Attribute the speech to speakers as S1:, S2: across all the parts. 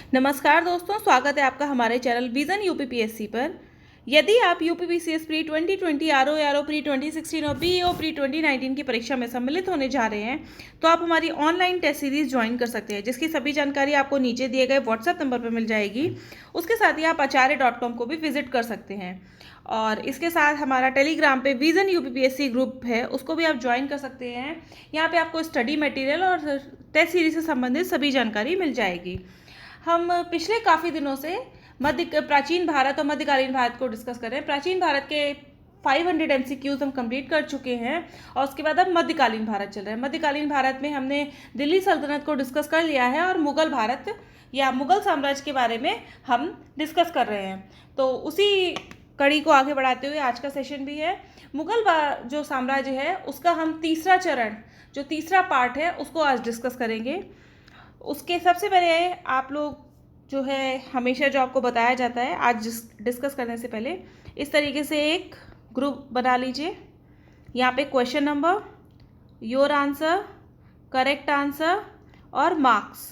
S1: नमस्कार दोस्तों, स्वागत है आपका हमारे चैनल विजन यूपीपीएससी पर। यदि आप यूपीपीसीएस प्री 2020, आरओ प्री 2016 और बीईओ प्री 2019 की परीक्षा में सम्मिलित होने जा रहे हैं, तो आप हमारी ऑनलाइन टेस्ट सीरीज ज्वाइन कर सकते हैं, जिसकी सभी जानकारी आपको नीचे दिए गए व्हाट्सएप नंबर पर मिल जाएगी। उसके साथ ही आप acharya.com को भी विजिट कर सकते हैं और इसके साथ हमारा टेलीग्राम पे विजन यूपीपीएससी ग्रुप है, उसको भी आप ज्वाइन कर सकते हैं। यहाँ पे आपको स्टडी मटेरियल और टेस्ट सीरीज से संबंधित सभी जानकारी मिल जाएगी। हम पिछले काफ़ी दिनों से प्राचीन भारत और मध्यकालीन भारत को डिस्कस कर रहे हैं। प्राचीन भारत के 500 MCQs हम कंप्लीट कर चुके हैं और उसके बाद अब मध्यकालीन भारत चल रहा है। मध्यकालीन भारत में हमने दिल्ली सल्तनत को डिस्कस कर लिया है और मुगल भारत या मुगल साम्राज्य के बारे में हम डिस्कस कर रहे हैं। तो उसी कड़ी को आगे बढ़ाते हुए आज का सेशन भी है। मुगल जो साम्राज्य है उसका हम तीसरा चरण, जो तीसरा पार्ट है, उसको आज डिस्कस करेंगे। उसके सबसे पहले आप लोग जो है हमेशा जो आपको बताया जाता है, आज डिस्कस करने से पहले इस तरीके से एक ग्रुप बना लीजिए। यहाँ पे question number, your answer, correct answer और मार्क्स,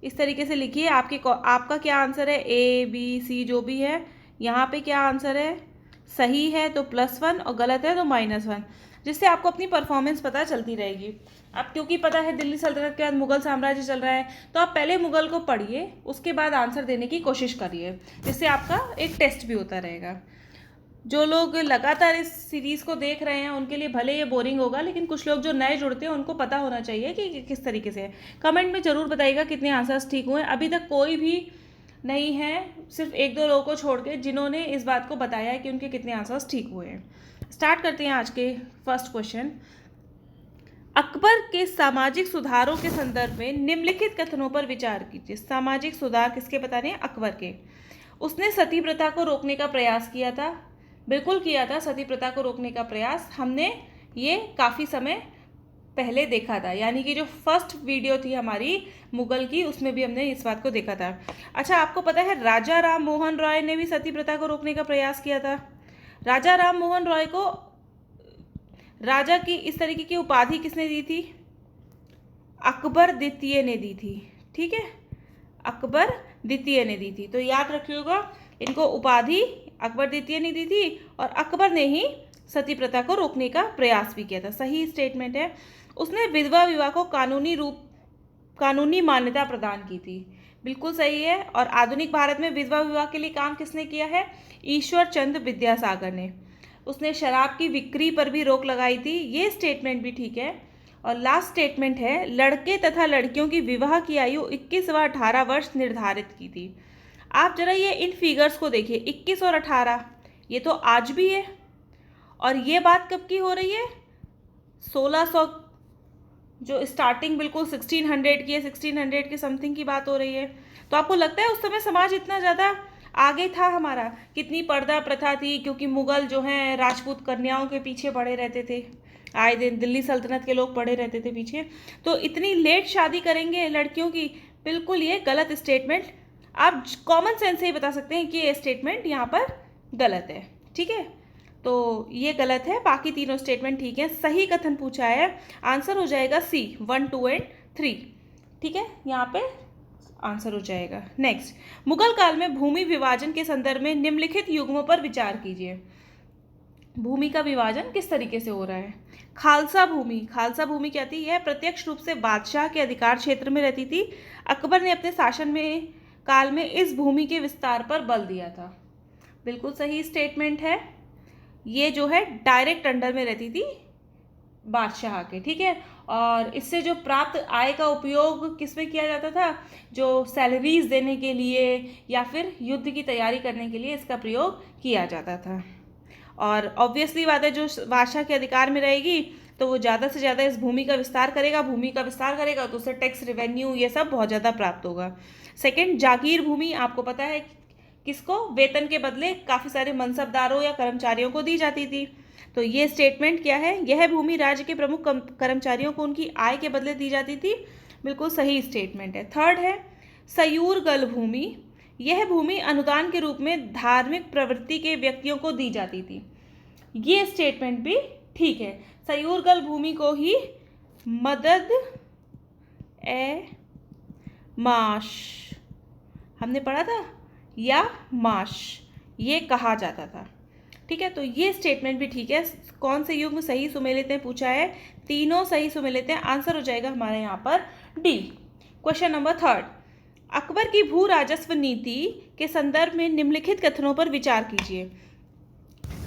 S1: इस तरीके से लिखिए। आपका क्या आंसर है, ए बी सी जो भी है। यहाँ पे क्या आंसर है, सही है तो +1 और गलत है तो -1, जिससे आपको अपनी परफॉर्मेंस पता चलती रहेगी। अब क्योंकि पता है दिल्ली सल्तनत के बाद मुगल साम्राज्य चल रहा है, तो आप पहले मुगल को पढ़िए, उसके बाद आंसर देने की कोशिश करिए, जिससे आपका एक टेस्ट भी होता रहेगा। जो लोग लगातार इस सीरीज़ को देख रहे हैं उनके लिए भले ये बोरिंग होगा, लेकिन कुछ लोग जो नए जुड़ते हैं उनको पता होना चाहिए कि किस तरीके से है। कमेंट में ज़रूर बताइएगा कितने आंसर्स ठीक हुए। अभी तक कोई भी नहीं है, सिर्फ 1-2 लोगों को छोड़ के, जिन्होंने इस बात को बताया है कि उनके कितने आंसर्स ठीक हुए हैं। स्टार्ट करते हैं आज के फर्स्ट क्वेश्चन। अकबर के सामाजिक सुधारों के संदर्भ में निम्नलिखित कथनों पर विचार कीजिए। सामाजिक सुधार किसके बता रहे हैं, अकबर के। उसने सती प्रथा को रोकने का प्रयास किया था, बिल्कुल किया था। सती प्रथा को रोकने का प्रयास हमने ये काफ़ी समय पहले देखा था, यानी कि जो फर्स्ट वीडियो थी हमारी मुगल की, उसमें भी हमने इस बात को देखा था। अच्छा, आपको पता है राजा राम मोहन रॉय ने भी सती प्रथा को रोकने का प्रयास किया था। राजा राम मोहन रॉय को राजा की इस तरीके की उपाधि किसने दी थी, अकबर द्वितीय ने दी थी। ठीक है, अकबर द्वितीय ने दी थी, तो याद रखिएगा, इनको उपाधि अकबर द्वितीय ने दी थी और अकबर ने ही सती प्रथा को रोकने का प्रयास भी किया था। सही स्टेटमेंट है। उसने विधवा विवाह को कानूनी मान्यता प्रदान की थी, बिल्कुल सही है। और आधुनिक भारत में विधवा विवाह के लिए काम किसने किया है, ईश्वर चंद्र विद्यासागर ने। उसने शराब की बिक्री पर भी रोक लगाई थी, ये स्टेटमेंट भी ठीक है। और लास्ट स्टेटमेंट है, लड़के तथा लड़कियों की विवाह की आयु 21 व 18 वर्ष निर्धारित की थी। आप जरा ये इन फिगर्स को देखिए, 21 और 18, ये तो आज भी है। और ये बात कब की हो रही है, 1600, जो स्टार्टिंग बिल्कुल 1600 की है, 1600 के समथिंग की बात हो रही है। तो आपको लगता है उस समय समाज इतना ज़्यादा आगे था हमारा? कितनी पर्दा प्रथा थी, क्योंकि मुगल जो हैं राजपूत कन्याओं के पीछे पड़े रहते थे, आए दिन दिल्ली सल्तनत के लोग पड़े रहते थे पीछे। तो इतनी लेट शादी करेंगे लड़कियों की, बिल्कुल ये गलत स्टेटमेंट। आप कॉमन सेंस से ही बता सकते हैं कि ये स्टेटमेंट यहाँ पर गलत है। ठीक है, तो ये गलत है, बाकी तीनों स्टेटमेंट ठीक है। सही कथन पूछा है, आंसर हो जाएगा C, 1, 2 और 3। ठीक है, यहाँ पे आंसर हो जाएगा। नेक्स्ट, मुगल काल में भूमि विभाजन के संदर्भ में निम्नलिखित युग्मों पर विचार कीजिए। भूमि का विभाजन किस तरीके से हो रहा है। खालसा भूमि, खालसा भूमि क्या थी, यह प्रत्यक्ष रूप से बादशाह के अधिकार क्षेत्र में रहती थी। अकबर ने अपने शासन में काल में इस भूमि के विस्तार पर बल दिया था, बिल्कुल सही स्टेटमेंट है। ये जो है डायरेक्ट अंडर में रहती थी बादशाह के। ठीक है, और इससे जो प्राप्त आय का उपयोग किस में किया जाता था, जो सैलरीज देने के लिए या फिर युद्ध की तैयारी करने के लिए इसका प्रयोग किया जाता था। और ऑब्वियसली बात है, जो बादशाह के अधिकार में रहेगी तो वो ज़्यादा से ज़्यादा इस भूमि का विस्तार करेगा। भूमि का विस्तार करेगा तो उससे टैक्स, रेवेन्यू, ये सब बहुत ज़्यादा प्राप्त होगा। सेकेंड, जागीर भूमि, आपको पता है किसको वेतन के बदले काफ़ी सारे मनसबदारों या कर्मचारियों को दी जाती थी। तो ये स्टेटमेंट क्या है, यह भूमि राज्य के प्रमुख कर्मचारियों को उनकी आय के बदले दी जाती थी, बिल्कुल सही स्टेटमेंट है। थर्ड है सयूरगल भूमि, यह भूमि अनुदान के रूप में धार्मिक प्रवृत्ति के व्यक्तियों को दी जाती थी, ये स्टेटमेंट भी ठीक है। सयूरगल भूमि को ही मदद ए माश, हमने पढ़ा था, या माश, ये कहा जाता था। ठीक है, तो ये स्टेटमेंट भी ठीक है। कौन से युग में सही सुमेलित हैं पूछा है, तीनों सही सुमेलित हैं। आंसर हो जाएगा हमारे यहाँ पर डी। क्वेश्चन नंबर 3, अकबर की भू राजस्व नीति के संदर्भ में निम्नलिखित कथनों पर विचार कीजिए।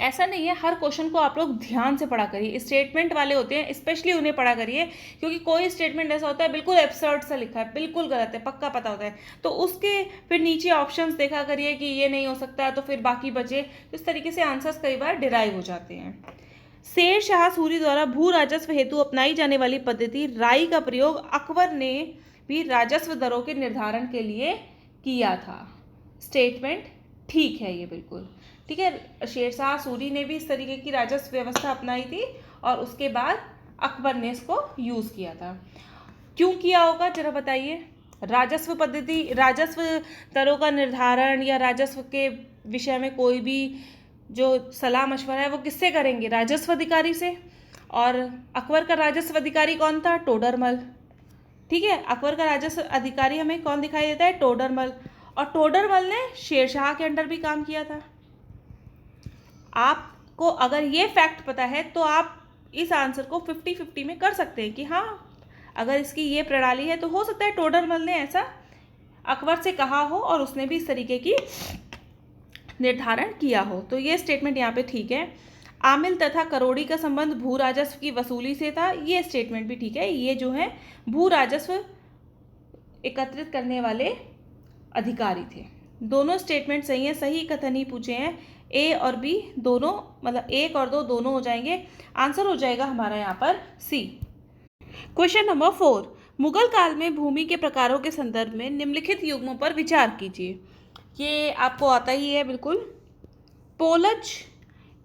S1: ऐसा नहीं है, हर क्वेश्चन को आप लोग ध्यान से पढ़ा करिए। स्टेटमेंट वाले होते हैं स्पेशली उन्हें पढ़ा करिए, क्योंकि कोई स्टेटमेंट ऐसा होता है बिल्कुल एब्सर्ड सा लिखा है, बिल्कुल गलत है, पक्का पता होता है, तो उसके फिर नीचे ऑप्शंस देखा करिए कि ये नहीं हो सकता, तो फिर बाकी बचे। तो इस तरीके से आंसर्स कई बार डिराइव हो जाते हैं। शेर शाह सूरी द्वारा भू राजस्व हेतु अपनाई जाने वाली पद्धति राई का प्रयोग अकबर ने भी राजस्व दरों के निर्धारण के लिए किया था। स्टेटमेंट ठीक है ये बिल्कुल ठीक है। शेरशाह सूरी ने भी इस तरीके की राजस्व व्यवस्था अपनाई थी और उसके बाद अकबर ने इसको यूज़ किया था। क्यों किया होगा जरा बताइए। राजस्व पद्धति, राजस्व दरों का निर्धारण या राजस्व के विषय में कोई भी जो सलाह मशवरा है वो किससे करेंगे, राजस्व अधिकारी से। और अकबर का राजस्व अधिकारी कौन था, टोडरमल। ठीक है, अकबर का राजस्व अधिकारी हमें कौन दिखाई देता है, टोडरमल। और टोडरमल ने शेरशाह के अंडर भी काम किया था। आपको अगर ये फैक्ट पता है तो आप इस आंसर को 50-50 में कर सकते हैं कि हाँ, अगर इसकी ये प्रणाली है तो हो सकता है टोडरमल ने ऐसा अकबर से कहा हो और उसने भी इस तरीके की निर्धारण किया हो। तो ये स्टेटमेंट यहाँ पे ठीक है। आमिल तथा करोड़ी का संबंध भू राजस्व की वसूली से था, ये स्टेटमेंट भी ठीक है। ये जो है भू राजस्व एकत्रित करने वाले अधिकारी थे। दोनों स्टेटमेंट सही है, सही कथन ही पूछे हैं। ए और बी दोनों, मतलब 1 और 2 दोनों हो जाएंगे। आंसर हो जाएगा हमारा यहाँ पर सी। क्वेश्चन नंबर 4, मुगल काल में भूमि के प्रकारों के संदर्भ में निम्नलिखित युग्मों पर विचार कीजिए। ये आपको आता ही है बिल्कुल। पोलज,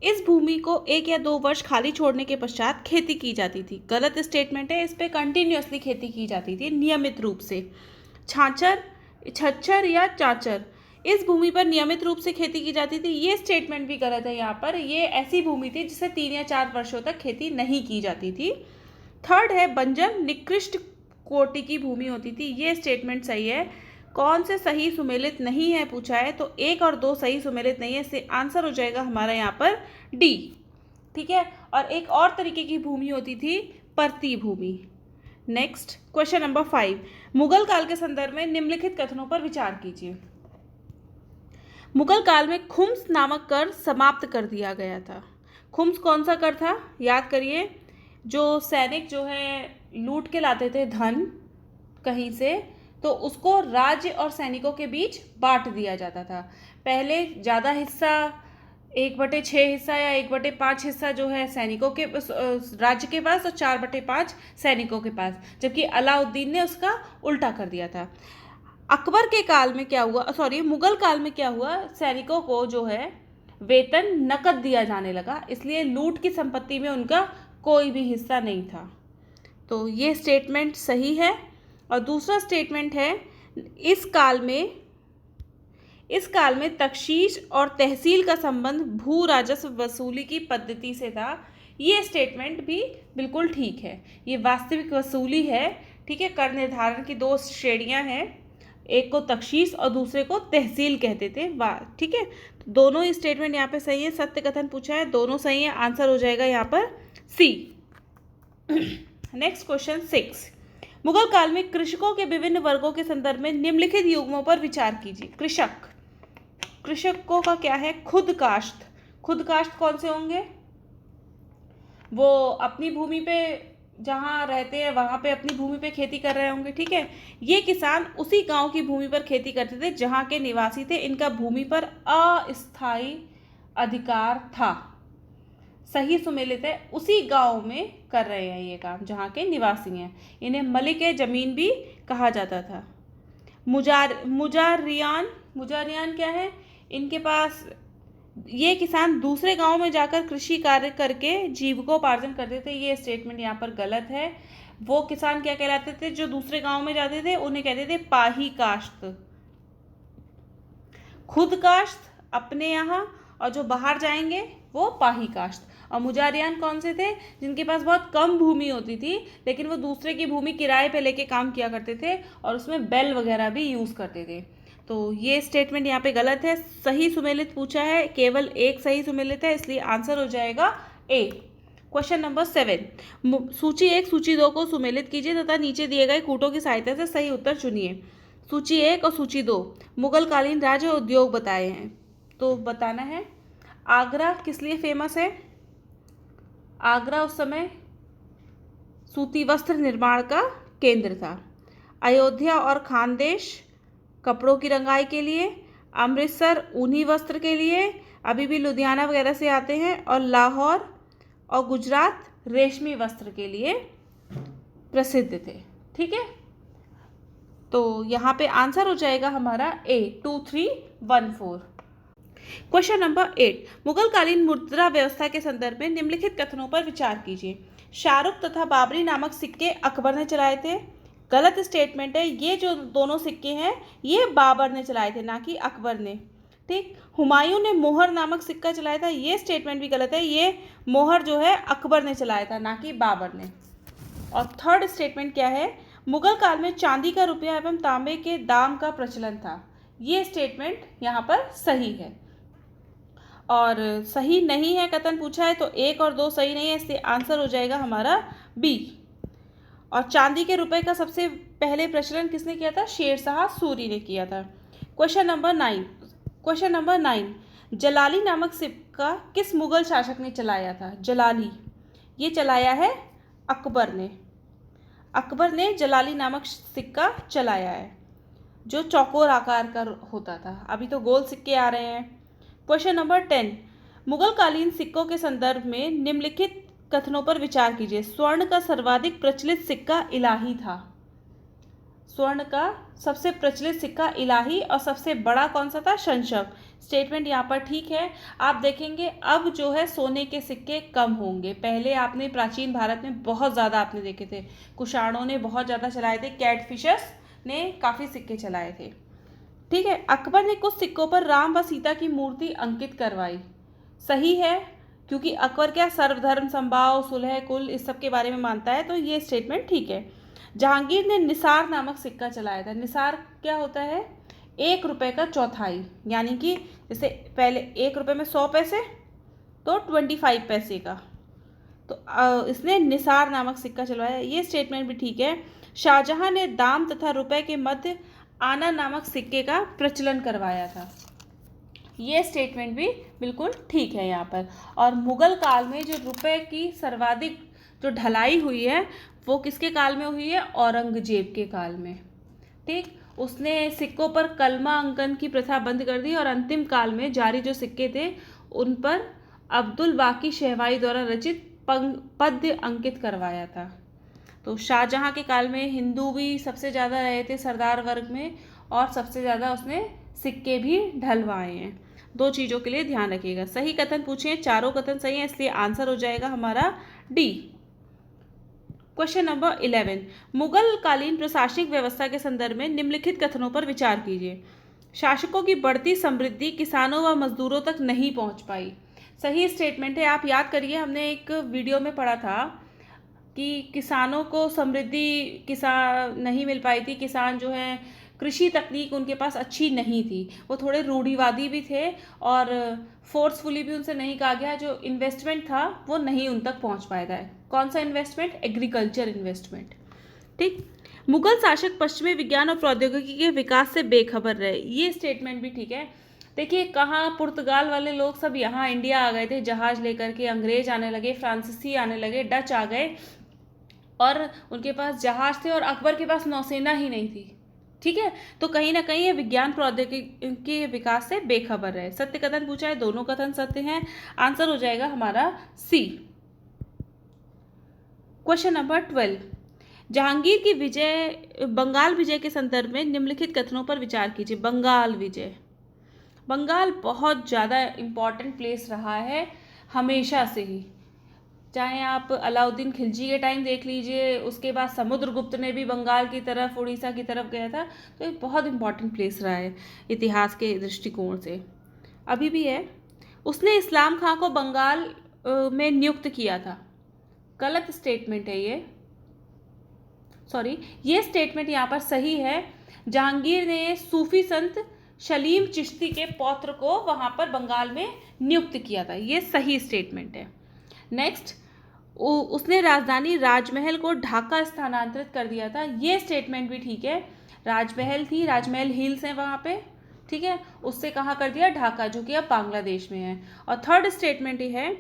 S1: इस भूमि को 1 या 2 वर्ष खाली छोड़ने के पश्चात खेती की जाती थी। गलत स्टेटमेंट है, इस पे कंटिन्यूअसली खेती की जाती थी नियमित रूप से। छाछर, छच्छर या चाचर, इस भूमि पर नियमित रूप से खेती की जाती थी, ये स्टेटमेंट भी गलत है। यहाँ पर ये ऐसी भूमि थी जिसे 3 या 4 वर्षों तक खेती नहीं की जाती थी। थर्ड है बंजर निकृष्ट कोटि की भूमि होती थी, ये स्टेटमेंट सही है। कौन से सही सुमेलित नहीं है पूछा है, तो 1 और 2 सही सुमेलित नहीं है, इससे आंसर हो जाएगा हमारा यहाँ पर डी। ठीक है, और एक और तरीके की भूमि होती थी परती भूमि। नेक्स्ट क्वेश्चन नंबर 5, मुगल काल के संदर्भ में निम्नलिखित कथनों पर विचार कीजिए। मुगल काल में खुम्स नामक कर समाप्त कर दिया गया था। खुम्स कौन सा कर था, याद करिए। जो सैनिक जो है लूट के लाते थे धन कहीं से, तो उसको राज्य और सैनिकों के बीच बांट दिया जाता था। पहले ज़्यादा हिस्सा 1/6 हिस्सा या 1/5 हिस्सा जो है सैनिकों के राज्य के पास और 4/5 सैनिकों के पास, जबकि अलाउद्दीन ने उसका उल्टा कर दिया था। अकबर के काल में क्या हुआ, मुगल काल में क्या हुआ, सैनिकों को जो है वेतन नकद दिया जाने लगा, इसलिए लूट की संपत्ति में उनका कोई भी हिस्सा नहीं था। तो ये स्टेटमेंट सही है। और दूसरा स्टेटमेंट है इस काल में तख्शीश और तहसील का संबंध भू राजस्व वसूली की पद्धति से था, ये स्टेटमेंट भी बिल्कुल ठीक है। ये वास्तविक वसूली है। ठीक है, कर निर्धारण की 2 श्रेणियां हैं, एक को तख्शीश और दूसरे को तहसील कहते थे। ठीक है, दोनों ही स्टेटमेंट यहाँ पे सही है। सत्य कथन पूछा है, दोनों सही है। आंसर हो जाएगा यहाँ पर सी। नेक्स्ट क्वेश्चन 6, मुगल काल में कृषकों के विभिन्न वर्गों के संदर्भ में निम्नलिखित युग्मों पर विचार कीजिए। कृषकों का क्या है, खुद काश्त। खुद काश्त कौन से होंगे, वो अपनी भूमि पे जहाँ रहते हैं वहाँ पे अपनी भूमि पे खेती कर रहे होंगे। ठीक है, ये किसान उसी गांव की भूमि पर खेती करते थे जहाँ के निवासी थे, इनका भूमि पर अस्थायी अधिकार था। सही सुमेलित है, उसी गांव में कर रहे हैं ये काम जहाँ के निवासी हैं। इन्हें मलिक जमीन भी कहा जाता था। मुजारियान क्या है, इनके पास ये किसान दूसरे गांव में जाकर कृषि कार्य करके जीविकोपार्जन करते थे, ये स्टेटमेंट यहाँ पर गलत है। वो किसान क्या कहलाते थे, जो दूसरे गांव में जाते थे उन्हें कहते थे पाही काश्त। खुद काश्त अपने यहाँ, और जो बाहर जाएंगे वो पाही काश्त। और मुजारियान कौन से थे? जिनके पास बहुत कम भूमि होती थी, लेकिन वो दूसरे की भूमि किराए पे लेके काम किया करते थे और उसमें बैल वगैरह भी यूज़ करते थे। तो ये स्टेटमेंट यहाँ पे गलत है। सही सुमेलित पूछा है, केवल एक सही सुमेलित है, इसलिए आंसर हो जाएगा ए। क्वेश्चन नंबर 7, सूची 1 सूची 2 को सुमेलित कीजिए तथा नीचे दिए गए कूटों की सहायता से सही उत्तर चुनिए। सूची 1 और सूची 2 मुगल कालीन राज्य उद्योग बताए हैं, तो बताना है आगरा किस लिए फेमस है? आगरा उस समय सूती वस्त्र निर्माण का केंद्र था। अयोध्या और खानदेश कपड़ों की रंगाई के लिए, अमृतसर ऊनी वस्त्र के लिए, अभी भी लुधियाना वगैरह से आते हैं, और लाहौर और गुजरात रेशमी वस्त्र के लिए प्रसिद्ध थे। ठीक है, तो यहाँ पे आंसर हो जाएगा हमारा ए 2314। क्वेश्चन नंबर 8, मुगल कालीन मुद्रा व्यवस्था के संदर्भ में निम्नलिखित कथनों पर विचार कीजिए। शाहरुख तथा बाबरी नामक सिक्के अकबर ने चलाए थे। गलत स्टेटमेंट है, ये जो दोनों सिक्के हैं ये बाबर ने चलाए थे, ना कि अकबर ने। ठीक, हुमायूं ने मोहर नामक सिक्का चलाया था, ये स्टेटमेंट भी गलत है, ये मोहर जो है अकबर ने चलाया था, ना कि बाबर ने। और थर्ड स्टेटमेंट क्या है? मुगल काल में चांदी का रुपया एवं तांबे के दाम का प्रचलन था, ये स्टेटमेंट यहाँ पर सही है। और सही नहीं है कथन पूछा है, तो 1 और 2 सही नहीं है, इसलिए आंसर हो जाएगा हमारा बी। और चांदी के रुपए का सबसे पहले प्रचलन किसने किया था? शेरशाह सूरी ने किया था। क्वेश्चन नंबर 9, जलाली नामक सिक्का किस मुगल शासक ने चलाया था? जलाली ये चलाया है अकबर ने। अकबर ने जलाली नामक सिक्का चलाया है, जो चौकोर आकार का होता था। अभी तो गोल सिक्के आ रहे हैं। क्वेश्चन नंबर 10, मुगल कालीन सिक्कों के संदर्भ में निम्नलिखित कथनों पर विचार कीजिए। स्वर्ण का सर्वाधिक प्रचलित सिक्का इलाही था। स्वर्ण का सबसे प्रचलित सिक्का इलाही, और सबसे बड़ा कौन सा था? शंशक। स्टेटमेंट यहाँ पर ठीक है। आप देखेंगे अब जो है सोने के सिक्के कम होंगे। पहले आपने प्राचीन भारत में बहुत ज़्यादा आपने देखे थे, कुषाणों ने बहुत ज़्यादा चलाए थे, कैटफिशर्स ने काफ़ी सिक्के चलाए थे। ठीक है, अकबर ने कुछ सिक्कों पर राम व सीता की मूर्ति अंकित करवाई। सही है, क्योंकि अकबर क्या सर्वधर्म समभाव सुलह कुल इस सब के बारे में मानता है, तो ये स्टेटमेंट ठीक है। जहांगीर ने निसार नामक सिक्का चलाया था। निसार क्या होता है? 1 रुपये का चौथाई, यानी कि जैसे पहले 1 रुपये में 100 पैसे, तो 25 पैसे का, तो इसने निसार नामक सिक्का चलवाया, ये स्टेटमेंट भी ठीक है। शाहजहां ने दाम तथा रुपए के मध्य आना नामक सिक्के का प्रचलन करवाया था, ये स्टेटमेंट भी बिल्कुल ठीक है यहाँ पर। और मुगल काल में जो रुपए की सर्वाधिक जो ढलाई हुई है वो किसके काल में हुई है? औरंगजेब के काल में। ठीक, उसने सिक्कों पर कलमा अंकन की प्रथा बंद कर दी और अंतिम काल में जारी जो सिक्के थे उन पर अब्दुल बाकी शहवाई द्वारा रचित पद्य अंकित करवाया था। तो शाहजहां के काल में हिंदू भी सबसे ज़्यादा रहे थे सरदार वर्ग में, और सबसे ज़्यादा उसने सिक्के भी ढलवाए हैं। 2 चीज़ों के लिए ध्यान रखिएगा। सही कथन पूछे हैं, चारों कथन सही हैं, इसलिए आंसर हो जाएगा हमारा डी। क्वेश्चन नंबर 11, मुगल कालीन प्रशासनिक व्यवस्था के संदर्भ में निम्नलिखित कथनों पर विचार कीजिए। शासकों की बढ़ती समृद्धि किसानों व मजदूरों तक नहीं पहुंच पाई। सही स्टेटमेंट है। आप याद करिए, हमने एक वीडियो में पढ़ा था कि किसानों को समृद्धि नहीं मिल पाई थी। किसान जो है कृषि तकनीक उनके पास अच्छी नहीं थी, वो थोड़े रूढ़िवादी भी थे और फोर्सफुली भी उनसे नहीं कहा गया, जो इन्वेस्टमेंट था वो नहीं उन तक पहुंच पाया था। कौन सा इन्वेस्टमेंट? Agriculture investment. ठीक, मुगल शासक पश्चिमी विज्ञान और प्रौद्योगिकी के विकास से बेखबर रहे, ये स्टेटमेंट भी ठीक है। देखिए, कहाँ पुर्तगाल वाले लोग सब यहाँ इंडिया आ गए थे जहाज लेकर के, अंग्रेज आने लगे, फ्रांसीसी आने लगे, डच आ गए और उनके पास जहाज थे और अकबर के पास नौसेना ही नहीं थी। ठीक है, तो कहीं ना कहीं ये विज्ञान प्रौद्योगिकी के विकास से बेखबर रहे। सत्य कथन पूछा है, दोनों कथन सत्य हैं, आंसर हो जाएगा हमारा सी। क्वेश्चन नंबर 12, जहांगीर की बंगाल विजय के संदर्भ में निम्नलिखित कथनों पर विचार कीजिए। बंगाल विजय, बंगाल बहुत ज़्यादा इम्पॉर्टेंट प्लेस रहा है हमेशा से ही, चाहे आप अलाउद्दीन खिलजी के टाइम देख लीजिए, उसके बाद समुद्रगुप्त ने भी बंगाल की तरफ, उड़ीसा की तरफ गया था, तो एक बहुत इम्पॉर्टेंट प्लेस रहा है इतिहास के दृष्टिकोण से, अभी भी है। उसने इस्लाम खां को बंगाल में नियुक्त किया था। गलत स्टेटमेंट है ये, सॉरी, ये स्टेटमेंट यहाँ पर सही है। जहांगीर ने सूफी संत सलीम चिश्ती के पौत्र को वहाँ पर बंगाल में नियुक्त किया था, ये सही स्टेटमेंट है। नेक्स्ट, उसने राजधानी राजमहल को ढाका स्थानांतरित कर दिया था, ये स्टेटमेंट भी ठीक है। राजमहल थी, राजमहल हिल्स हैं वहाँ पे, ठीक है, उससे कहाँ कर दिया, ढाका, जो कि अब बांग्लादेश में है। और थर्ड स्टेटमेंट ये है,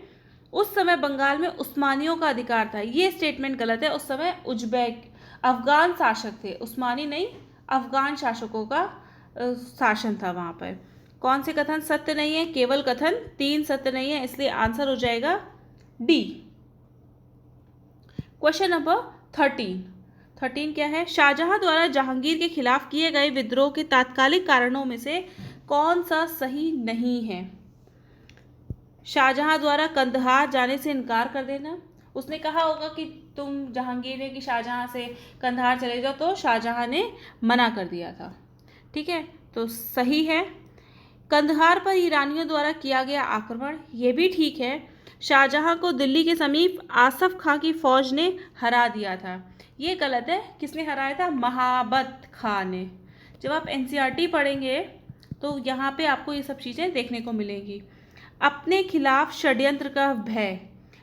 S1: उस समय बंगाल में उस्मानियों का अधिकार था, ये स्टेटमेंट गलत है। उस समय उज्बेक अफगान शासक थे, उस्मानी नहीं, अफगान शासकों का शासन था वहाँ पर। कौन से कथन सत्य नहीं है, केवल कथन 3 सत्य नहीं है, इसलिए आंसर हो जाएगा डी। क्वेश्चन नंबर 13 क्या है, शाहजहां द्वारा जहांगीर के खिलाफ किए गए विद्रोह के तात्कालिक कारणों में से कौन सा सही नहीं है। शाहजहां द्वारा कंदहार जाने से इनकार कर देना, उसने कहा होगा कि तुम जहांगीर ने कि शाहजहां से कंदहार चले जाओ, तो शाहजहां ने मना कर दिया था, ठीक है, तो सही है। कंदहार पर ईरानियों द्वारा किया गया आक्रमण, ये भी ठीक है। शाहजहां को दिल्ली के समीप आसफ खां की फौज ने हरा दिया था, ये गलत है। किसने हराया था, महाबत खां ने। जब आप एनसीईआरटी पढ़ेंगे तो यहाँ पे आपको ये सब चीज़ें देखने को मिलेंगी। अपने खिलाफ षड्यंत्र का भय,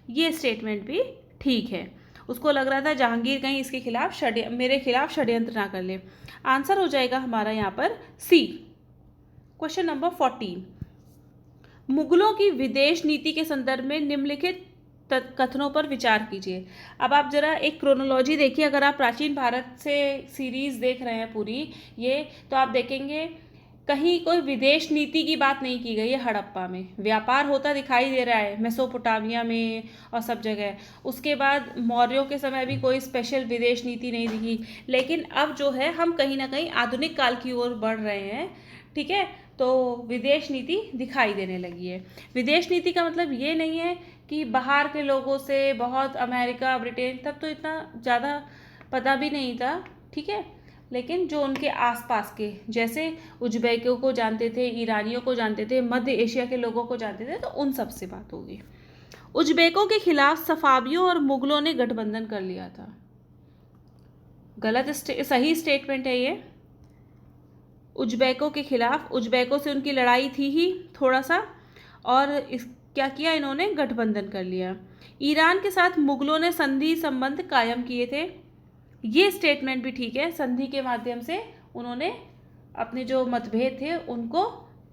S1: ये स्टेटमेंट भी ठीक है। उसको लग रहा था जहांगीर कहीं इसके खिलाफ मेरे खिलाफ षड्यंत्र ना कर ले। आंसर हो जाएगा हमारा यहाँ पर सी। क्वेश्चन नंबर 14, मुगलों की विदेश नीति के संदर्भ में निम्नलिखित कथनों पर विचार कीजिए। अब आप जरा एक क्रोनोलॉजी देखिए, अगर आप प्राचीन भारत से सीरीज देख रहे हैं पूरी ये, तो आप देखेंगे कहीं कोई विदेश नीति की बात नहीं की गई है। हड़प्पा में व्यापार होता दिखाई दे रहा है, मेसोपोटामिया में और सब जगह। उसके बाद मौर्यों के समय भी कोई स्पेशल विदेश नीति नहीं दिखी, लेकिन अब जो है हम कहीं ना कहीं आधुनिक काल की ओर बढ़ रहे हैं, ठीक है, तो विदेश नीति दिखाई देने लगी है। विदेश नीति का मतलब ये नहीं है कि बाहर के लोगों से, बहुत अमेरिका, ब्रिटेन, तब तो इतना ज़्यादा पता भी नहीं था, ठीक है, लेकिन जो उनके आसपास के, जैसे उज्बेकों को जानते थे, ईरानियों को जानते थे, मध्य एशिया के लोगों को जानते थे, तो उन सब से बात होगी। उज्बेकों के खिलाफ सफावियों और मुगलों ने गठबंधन कर लिया था, गलत सही स्टेटमेंट है ये। उज्बेकों के खिलाफ, उज्बेकों से उनकी लड़ाई थी ही थोड़ा सा, और क्या किया इन्होंने, गठबंधन कर लिया। ईरान के साथ मुगलों ने संधि संबंध कायम किए थे, ये स्टेटमेंट भी ठीक है। संधि के माध्यम से उन्होंने अपने जो मतभेद थे उनको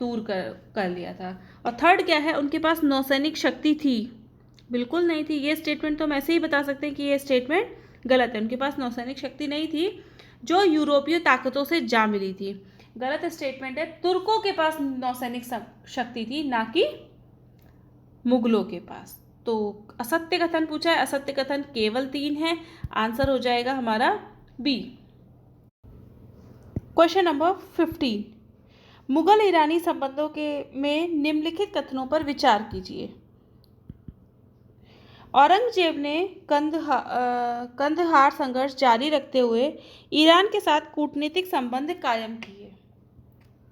S1: दूर कर लिया था। और थर्ड क्या है, उनके पास नौसैनिक शक्ति थी, बिल्कुल नहीं थी। ये स्टेटमेंट तो हम ऐसे ही बता सकते हैं कि ये स्टेटमेंट गलत है, उनके पास नौसैनिक शक्ति नहीं थी जो यूरोपीय ताकतों से जा मिली थी, गलत स्टेटमेंट है। तुर्कों के पास नौसैनिक शक्ति थी, ना कि मुगलों के पास। तो असत्य कथन पूछा है, असत्य कथन केवल 3 है, आंसर हो जाएगा हमारा बी। क्वेश्चन नंबर 15, मुगल ईरानी संबंधों के में निम्नलिखित कथनों पर विचार कीजिए। औरंगजेब ने कंदहार संघर्ष जारी रखते हुए ईरान के साथ कूटनीतिक संबंध कायम किए,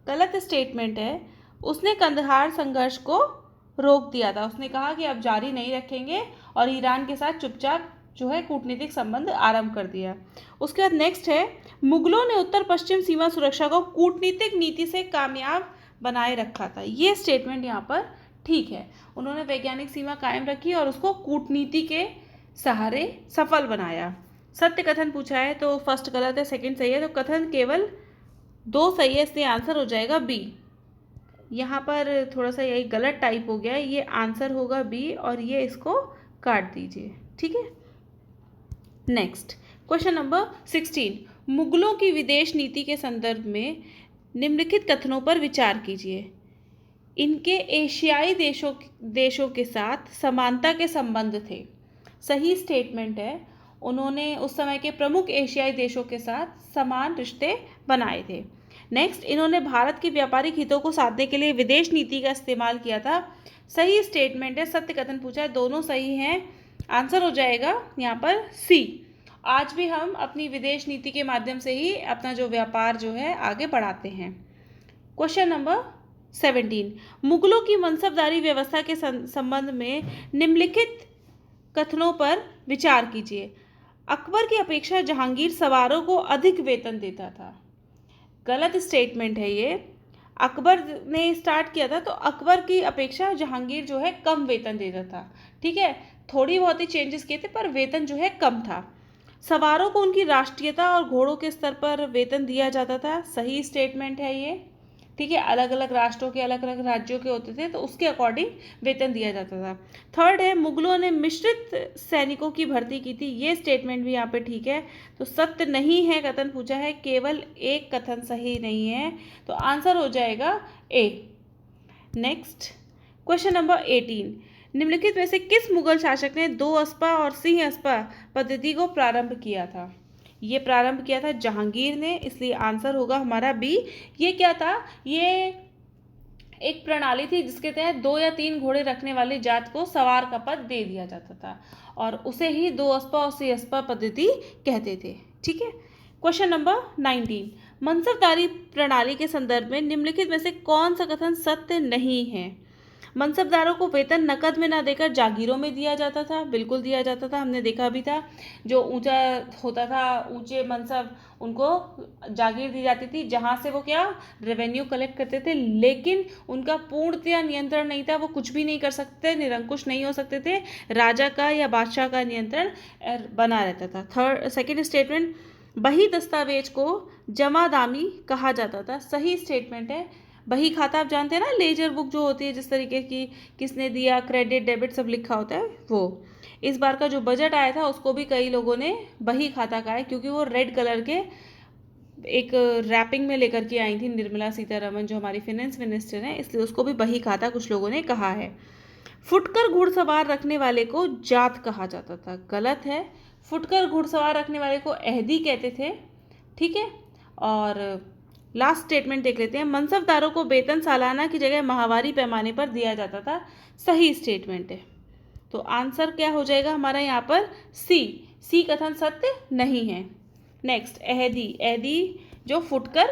S1: गलत स्टेटमेंट है। उसने कंदहार संघर्ष को रोक दिया था, उसने कहा कि अब जारी नहीं रखेंगे, और ईरान के साथ चुपचाप जो है कूटनीतिक संबंध आरंभ कर दिया। उसके बाद नेक्स्ट है, मुगलों ने उत्तर पश्चिम सीमा सुरक्षा को कूटनीतिक नीति से कामयाब बनाए रखा था, ये स्टेटमेंट यहाँ पर ठीक है। उन्होंने वैज्ञानिक सीमा कायम रखी और उसको कूटनीति के सहारे सफल बनाया। सत्य कथन पूछा है तो फर्स्ट गलत है, सेकंड सही है, तो कथन केवल 2 सही है, इसलिए आंसर हो जाएगा बी। यहाँ पर थोड़ा सा यही गलत टाइप हो गया है, ये आंसर होगा बी, और ये इसको काट दीजिए, ठीक है। नेक्स्ट क्वेश्चन नंबर 16, मुगलों की विदेश नीति के संदर्भ में निम्नलिखित कथनों पर विचार कीजिए। इनके एशियाई देशों के साथ समानता के संबंध थे, सही स्टेटमेंट है। उन्होंने उस समय के प्रमुख एशियाई देशों के साथ समान रिश्ते बनाए थे। नेक्स्ट, इन्होंने भारत के व्यापारिक हितों को साधने के लिए विदेश नीति का इस्तेमाल किया था, सही स्टेटमेंट है। सत्य कथन पूछा है, दोनों सही हैं, आंसर हो जाएगा यहाँ पर सी। आज भी हम अपनी विदेश नीति के माध्यम से ही अपना जो व्यापार जो है आगे बढ़ाते हैं। क्वेश्चन नंबर 17 मुगलों की मनसबदारी व्यवस्था के संबंध में निम्नलिखित कथनों पर विचार कीजिए। अकबर की अपेक्षा जहांगीर सवारों को अधिक वेतन देता था। गलत स्टेटमेंट है ये। अकबर ने स्टार्ट किया था तो अकबर की अपेक्षा जहांगीर जो है कम वेतन देता था। ठीक है, थोड़ी बहुत ही चेंजेस किए थे पर वेतन जो है कम था। सवारों को उनकी राष्ट्रीयता और घोड़ों के स्तर पर वेतन दिया जाता था। सही स्टेटमेंट है ये। ठीक है, अलग अलग राष्ट्रों के अलग अलग राज्यों के होते थे तो उसके अकॉर्डिंग वेतन दिया जाता था। थर्ड है, मुगलों ने मिश्रित सैनिकों की भर्ती की थी। ये स्टेटमेंट भी यहाँ पे ठीक है। तो सत्य नहीं है कथन पूछा है, केवल एक कथन सही नहीं है, तो आंसर हो जाएगा ए। नेक्स्ट क्वेश्चन नंबर 18 निम्नलिखित में से किस मुगल शासक ने दो अस्पा और सिंह अस्पा पद्धति को प्रारंभ किया था? ये प्रारंभ किया था जहांगीर ने, इसलिए आंसर होगा हमारा बी। ये क्या था? ये एक प्रणाली थी जिसके तहत 2 या 3 घोड़े रखने वाली जात को सवार का पद दे दिया जाता था और उसे ही दो अस्पा और सिंह अस्पा पद्धति कहते थे। ठीक है, क्वेश्चन नंबर 19 मनसबदारी प्रणाली के संदर्भ में निम्नलिखित में से कौन सा कथन सत्य नहीं है? मनसबदारों को वेतन नकद में ना देकर जागीरों में दिया जाता था। बिल्कुल दिया जाता था, हमने देखा भी था। जो ऊंचा होता था, ऊंचे मनसब, उनको जागीर दी जाती थी जहां से वो क्या रेवेन्यू कलेक्ट करते थे, लेकिन उनका पूर्णतया नियंत्रण नहीं था। वो कुछ भी नहीं कर सकते, निरंकुश नहीं हो सकते थे। राजा का या बादशाह का नियंत्रण बना रहता था। सेकेंड स्टेटमेंट, बही दस्तावेज को जमादामी कहा जाता था। सही स्टेटमेंट है। बही खाता आप जानते हैं ना, लेजर बुक जो होती है, जिस तरीके की किसने दिया, क्रेडिट डेबिट सब लिखा होता है वो। इस बार का जो बजट आया था उसको भी कई लोगों ने बही खाता कहा है, क्योंकि वो रेड कलर के एक रैपिंग में लेकर के आई थी निर्मला सीतारमन जो हमारी फाइनेंस मिनिस्टर हैं, इसलिए उसको भी बही खाता कुछ लोगों ने कहा है। फुटकर घुड़सवार रखने वाले को जात कहा जाता था। गलत है। फुटकर घुड़सवार रखने वाले को अहदी कहते थे। ठीक है, और लास्ट स्टेटमेंट देख लेते हैं। मनसबदारों को वेतन सालाना की जगह माहवारी पैमाने पर दिया जाता था। सही स्टेटमेंट है। तो आंसर क्या हो जाएगा हमारा यहाँ पर? सी कथन सत्य नहीं है। नेक्स्ट, अहदी जो फुटकर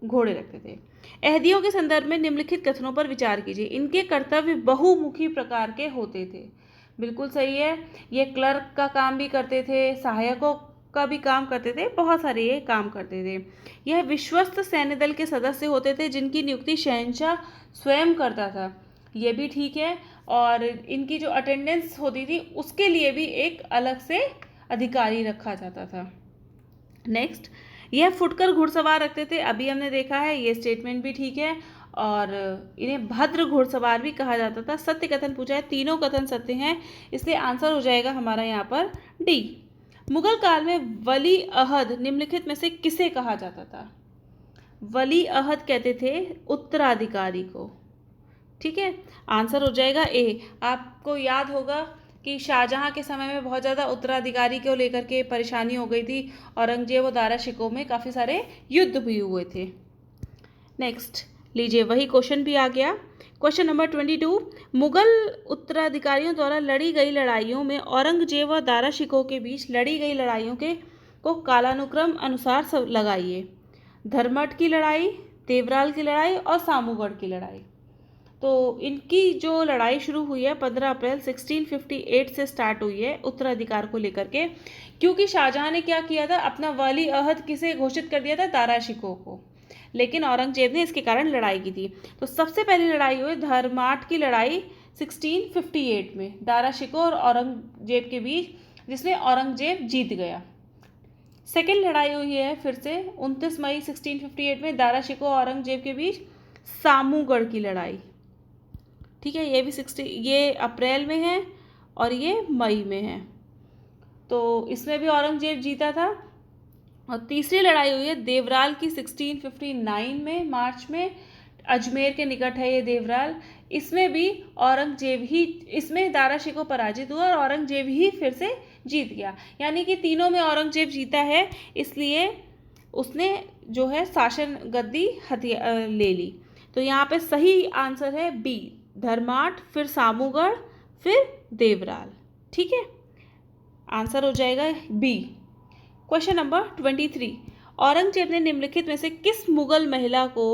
S1: घोड़े रखते थे। अहदियों के संदर्भ में निम्नलिखित कथनों पर विचार कीजिए। इनके कर्तव्य बहुमुखी प्रकार के होते थे। बिल्कुल सही है। ये क्लर्क का काम भी करते थे, सहायकों का भी काम करते थे, बहुत सारे ये काम करते थे। यह विश्वस्त सैन्य दल के सदस्य होते थे जिनकी नियुक्ति शहंशाह स्वयं करता था। ये भी ठीक है। और इनकी जो अटेंडेंस होती थी उसके लिए भी एक अलग से अधिकारी रखा जाता था। नेक्स्ट, यह फुटकर घुड़सवार रखते थे। अभी हमने देखा है, ये स्टेटमेंट भी ठीक है। और इन्हें भद्र घुड़सवार भी कहा जाता था। सत्य कथन पूछा है, तीनों कथन सत्य हैं, इसलिए आंसर हो जाएगा हमारा यहाँ पर डी। मुगल काल में वली अहद निम्नलिखित में से किसे कहा जाता था? वली अहद कहते थे उत्तराधिकारी को। ठीक है, आंसर हो जाएगा ए। आपको याद होगा कि शाहजहां के समय में बहुत ज़्यादा उत्तराधिकारी को लेकर के परेशानी हो गई थी। औरंगजेब और दारा शिकोह में काफ़ी सारे युद्ध भी हुए थे। नेक्स्ट लीजिए, वही क्वेश्चन भी आ गया। क्वेश्चन नंबर 22 मुगल उत्तराधिकारियों द्वारा लड़ी गई लड़ाइयों में औरंगजेब और दारा शिकोह के बीच लड़ी गई लड़ाइयों के को कालानुक्रम अनुसार लगाइए। धर्मठ की लड़ाई, देवराल की लड़ाई और सामूगढ़ की लड़ाई। तो इनकी जो लड़ाई शुरू हुई है 15 अप्रैल 1658 से स्टार्ट हुई है उत्तराधिकार को लेकर के, क्योंकि शाहजहां ने क्या किया था, अपना वली अहद किसे घोषित कर दिया था? दारा शिकोह को। लेकिन औरंगजेब ने इसके कारण लड़ाई की थी। तो सबसे पहली लड़ाई हुई धर्माट की लड़ाई 1658 में दारा शिकोह और औरंगजेब के बीच, जिसमें औरंगजेब जीत गया। सेकेंड लड़ाई हुई है फिर से 29 मई 1658 में दारा शिकोह और औरंगजेब के बीच सामूगढ़ की लड़ाई। ठीक है, ये अप्रैल में है और ये मई में है। तो इसमें भी औरंगजेब जीता था। और तीसरी लड़ाई हुई है देवराल की 1659 में मार्च में, अजमेर के निकट है ये देवराल। इसमें भी औरंगजेब ही, इसमें दारा शिकोह पराजित हुआ और औरंगजेब ही फिर से जीत गया। यानी कि तीनों में औरंगजेब जीता है, इसलिए उसने जो है शासन गद्दी ले ली। तो यहाँ पे सही आंसर है बी, धर्माट, फिर सामूगढ़, फिर देवराल। ठीक है, आंसर हो जाएगा बी। क्वेश्चन नंबर 23 औरंगजेब ने निम्नलिखित में से किस मुगल महिला को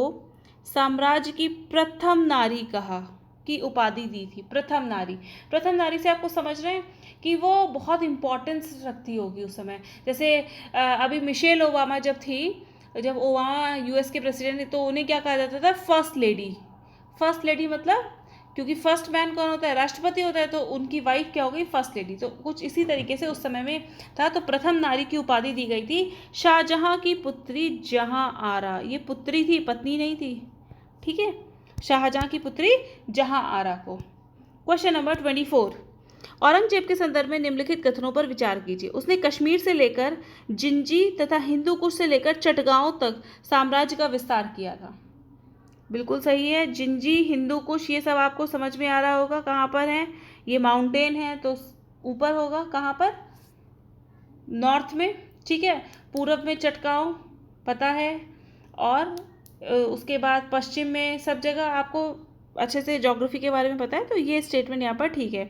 S1: साम्राज्य की प्रथम नारी कहा की उपाधि दी थी? प्रथम नारी, प्रथम नारी से आपको समझ रहे हैं कि वो बहुत इम्पोर्टेंस रखती होगी उस समय। जैसे अभी मिशेल ओबामा जब थी, जब ओबामा यूएस के प्रेसिडेंट थे, तो उन्हें क्या कहा जाता था? First lady. फर्स्ट लेडी मतलब, क्योंकि फर्स्ट मैन कौन होता है? राष्ट्रपति होता है, तो उनकी वाइफ क्या हो गई? First lady. तो कुछ इसी तरीके से उस समय में था। तो प्रथम नारी की उपाधि दी गई थी शाहजहां की पुत्री जहां आरा। ये पुत्री थी, पत्नी नहीं थी, ठीक है। शाहजहां की पुत्री जहां आरा को। क्वेश्चन नंबर 24, औरंगजेब के संदर्भ में निम्नलिखित कथनों पर विचार कीजिए। उसने कश्मीर से लेकर जिंजी तथा हिंदू कुश से लेकर चटगांव तक साम्राज्य का विस्तार किया था। बिल्कुल सही है। जिंजी, हिंदू कुश, ये सब आपको समझ में आ रहा होगा कहाँ पर है। ये माउंटेन है तो ऊपर होगा, कहाँ पर? नॉर्थ में, ठीक है। पूरब में चटगांव पता है, और उसके बाद पश्चिम में सब जगह आपको अच्छे से ज्योग्राफी के बारे में पता है। तो ये स्टेटमेंट यहाँ पर ठीक है।